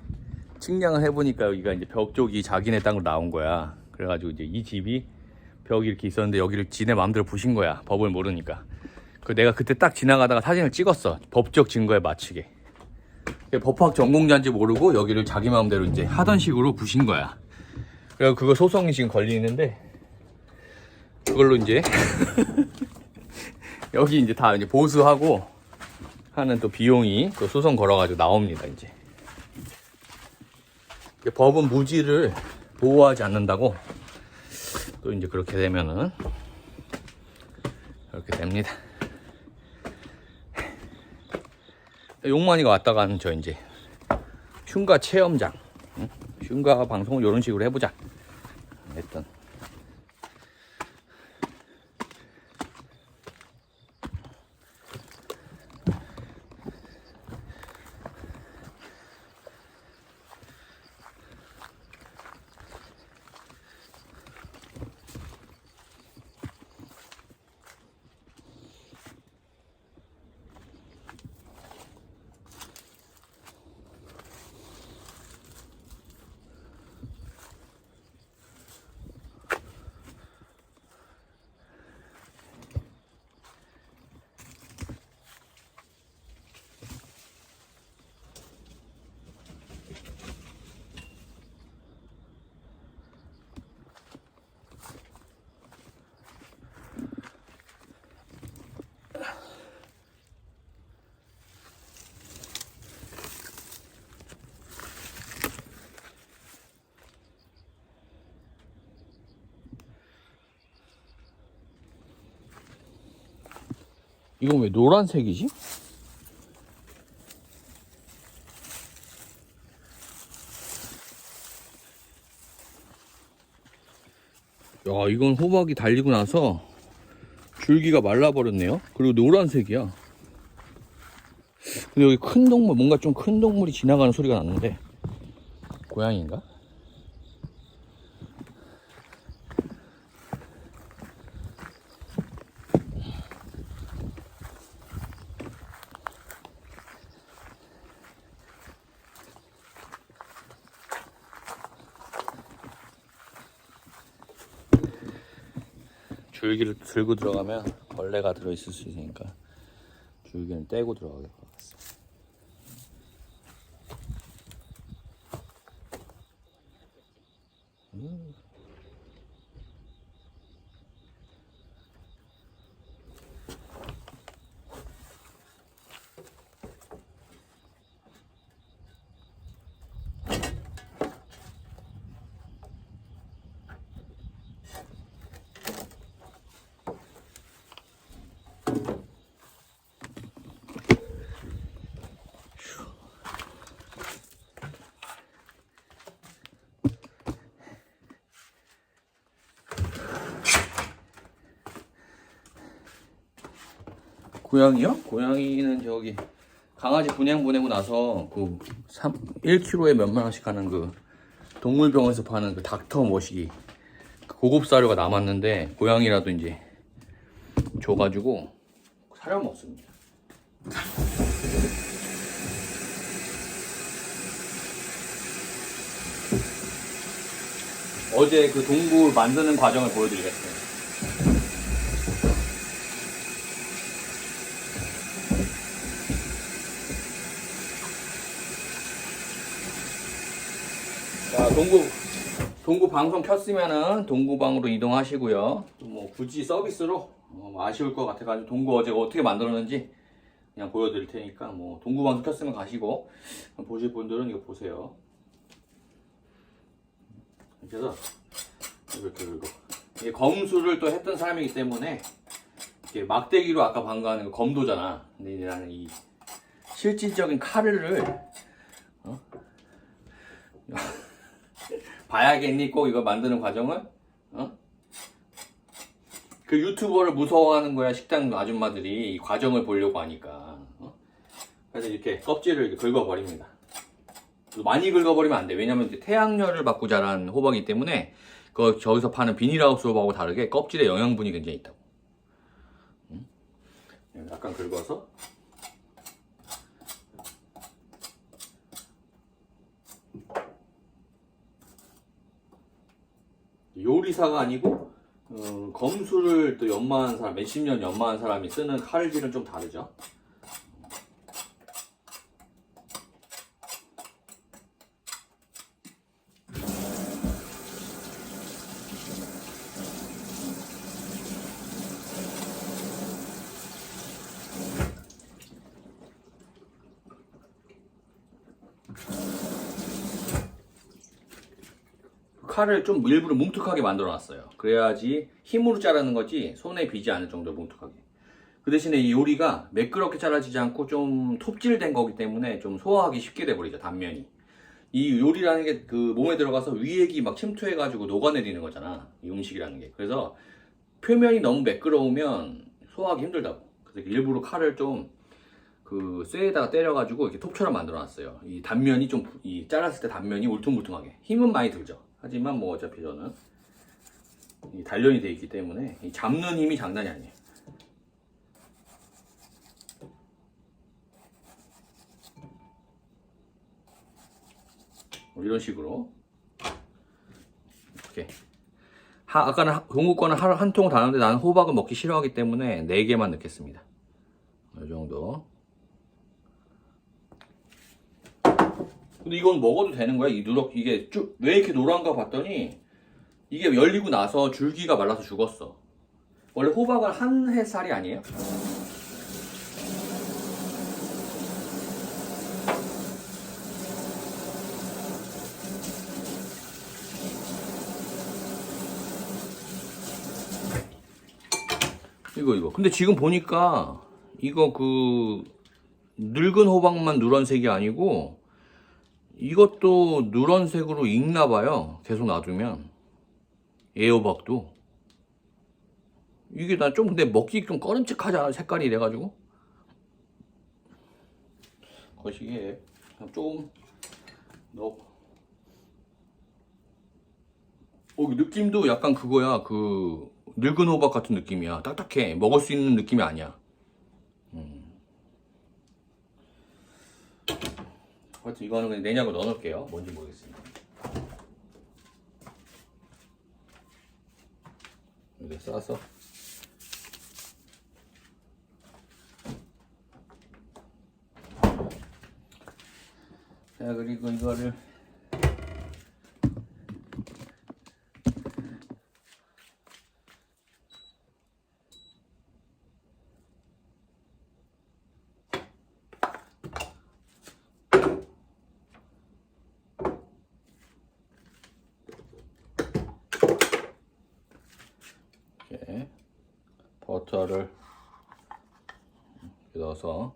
측량을 해보니까 여기가 이제 벽 쪽이 자기네 땅으로 나온 거야. 그래가지고 이제 이 집이 벽이 이렇게 있었는데 여기를 지네 마음대로 부신 거야. 법을 모르니까. 그 내가 그때 딱 지나가다가 사진을 찍었어. 법적 증거에 맞추게. 법학 전공자인지 모르고 여기를 자기 마음대로 이제 하던 식으로 부신 거야. 그래서 그거 소송이 지금 걸리는데 그걸로 이제 여기 이제 다 이제 보수하고 하는 또 비용이 또 소송 걸어가지고 나옵니다. 이제 법은 무지를 보호하지 않는다고 또 이제 그렇게 되면은 그렇게 됩니다. 용만이가 왔다 가는 저 이제 흉가 체험장, 흉가 방송을 이런 식으로 해보자 했던. 이건 왜 노란색이지? 야, 이건 호박이 달리고 나서 줄기가 말라버렸네요. 그리고 노란색이야. 근데 여기 큰 동물, 뭔가 좀 큰 동물이 지나가는 소리가 났는데 고양이인가? 줄기를 들고 들어가면 벌레가 들어있을 수 있으니까 줄기는 떼고 들어가야 될 것 같습니다. 고양이요? 고양이는 저기 강아지 분양 보내고 나서 그 1kg에 몇만 원씩 하는 그 동물병원에서 파는 그 닥터 머시기 그 고급 사료가 남았는데 고양이라도 이제 줘가지고 사료 먹습니다. 어제 그 동굴 만드는 과정을 보여드리겠어요. 자, 동구 방송 켰으면은 동구방으로 이동하시고요. 뭐 굳이 서비스로 아쉬울 것 같아가지고 동구 어제 어떻게 만들었는지 그냥 보여드릴 테니까 뭐 동구 방송 켰으면 가시고 보실 분들은 이거 보세요. 그래서 이렇게 이게 검수를 또 했던 사람이기 때문에 이렇게 막대기로 아까 방금 하는 거 검도잖아. 근데 나는 이 실질적인 칼을 봐야겠니? 꼭 이거 만드는 과정을? 그 유튜버를 무서워하는 거야. 식당 아줌마들이 이 과정을 보려고 하니까. 그래서 이렇게 껍질을 이렇게 긁어버립니다. 많이 긁어버리면 안 돼. 왜냐면 이제 태양열을 받고 자란 호박이기 때문에 저기서 파는 비닐하우스 호박하고 다르게 껍질에 영양분이 굉장히 있다고. 약간 긁어서 요리사가 아니고 검수를 또 연마한 사람, 몇십 년 연마한 사람이 쓰는 칼질은 좀 다르죠. 칼을 좀 일부러 뭉툭하게 만들어 놨어요. 그래야지 힘으로 자르는 거지 손에 비지 않을 정도로 뭉툭하게. 그 대신에 이 요리가 매끄럽게 잘라지지 않고 좀 톱질된 거기 때문에 좀 소화하기 쉽게 돼버리죠, 단면이. 이 요리라는 게 그 몸에 들어가서 위액이 막 침투해가지고 녹아내리는 거잖아, 이 음식이라는 게. 그래서 표면이 너무 매끄러우면 소화하기 힘들다고. 그래서 일부러 칼을 좀 그 쇠에다가 때려가지고 이렇게 톱처럼 만들어 놨어요. 이 단면이 좀, 이 잘랐을 때 단면이 울퉁불퉁하게. 힘은 많이 들죠. 하지만 뭐 어차피 저는 이 단련이 되어 있기 때문에 이 잡는 힘이 장난이 아니에요. 이런 식으로 이렇게 아까는 동구 거는 하루 한 통을 다 넣는데 나는 호박을 먹기 싫어하기 때문에 4개만 넣겠습니다. 이 정도. 근데 이건 먹어도 되는 거야? 이게 쭉 왜 이렇게 노란가 봤더니 이게 열리고 나서 줄기가 말라서 죽었어. 원래 호박은 한 해살이 아니에요? 이거. 근데 지금 보니까 이거 그 늙은 호박만 누런색이 아니고 이것도 누런색으로 익나봐요. 계속 놔두면. 애호박도. 이게 나 좀 근데 먹기 좀 꺼림칙하잖아. 색깔이 이래가지고. 거시기에 조금 넣어. 느낌도 약간 그거야. 그 늙은 호박 같은 느낌이야. 딱딱해. 먹을 수 있는 느낌이 아니야. 하여튼 이거는 그냥 냉장고 넣어놓을게요. 뭔지 모르겠습니다. 이렇게 싸서. 자, 그리고 이거를 이렇게 버터를 넣어서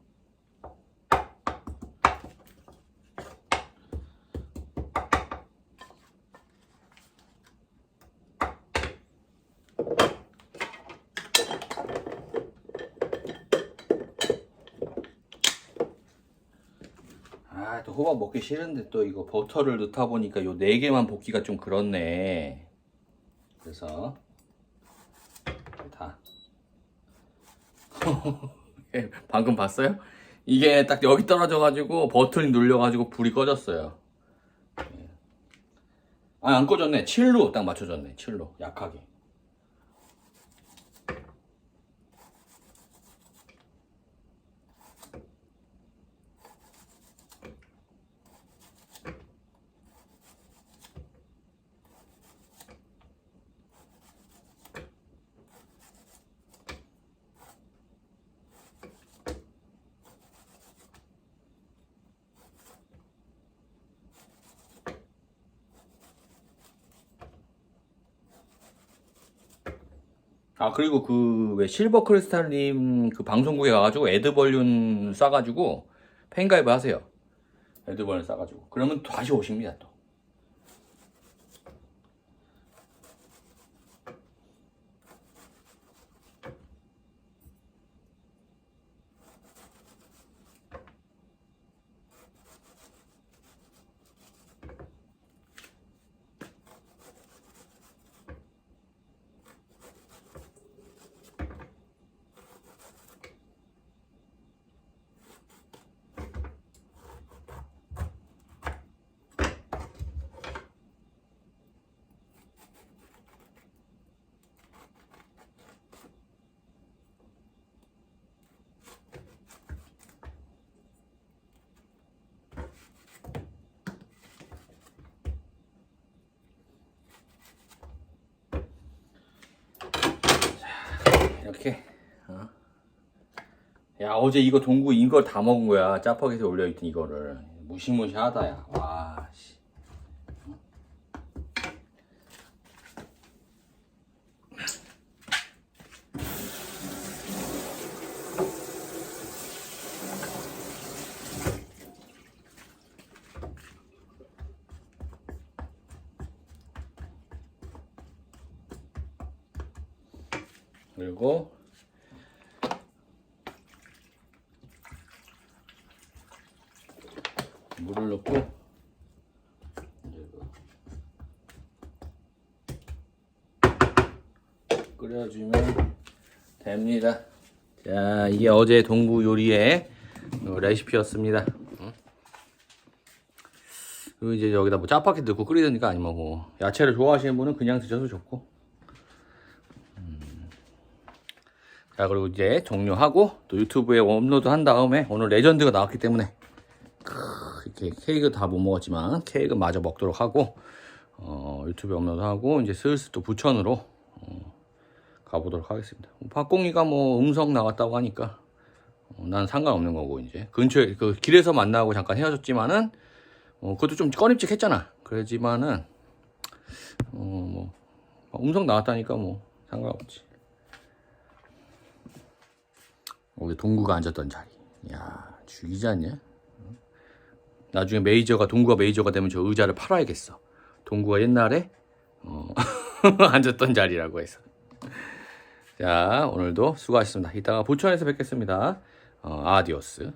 또 호박 먹기 싫은데 또 이거 버터를 넣다 보니까 요 4개만 볶기가 좀 그렇네. 그래서 다 방금 봤어요? 이게 딱 여기 떨어져가지고 버튼이 눌려가지고 불이 꺼졌어요. 아, 안 꺼졌네. 7로 딱 맞춰졌네. 7로 약하게. 아, 그리고 그 왜 실버 크리스탈님 그 방송국에 가가지고 에드벌룬 싸가지고 팬가입 하세요. 에드벌룬 싸가지고 그러면 다시 오십니다 또. 이렇게. 야, 어제 이거 동구 이걸 다 먹은 거야. 짜파게티 올려있던 이거를. 무시무시하다, 야. 와, 씨. 그리고 물을 넣고 이제 끓여주면 됩니다. 자, 이게 어제 동구 요리의 레시피였습니다. 그리고 이제 여기다 뭐 짜파게티 넣고 끓이든가 아니면 뭐 야채를 좋아하시는 분은 그냥 드셔도 좋고. 자, 그리고 이제 종료하고 또 유튜브에 업로드 한 다음에 오늘 레전드가 나왔기 때문에 이렇게 케이크 다 못 먹었지만 케이크 마저 먹도록 하고 유튜브에 업로드하고 이제 슬슬 또 부천으로 가보도록 하겠습니다. 박공이가 뭐 음성 나왔다고 하니까 난 상관없는 거고, 이제 근처에 그 길에서 만나고 잠깐 헤어졌지만은 그것도 좀 꺼림칙했잖아. 그러지만은 뭐 음성 나왔다니까 뭐 상관없지. 우리 동구가 앉았던 자리, 야, 죽이지 않냐? 나중에 동구가 메이저가 되면 저 의자를 팔아야겠어. 동구가 옛날에 앉았던 자리라고 해서. 자, 오늘도 수고하셨습니다. 이따가 부천에서 뵙겠습니다. 아디오스.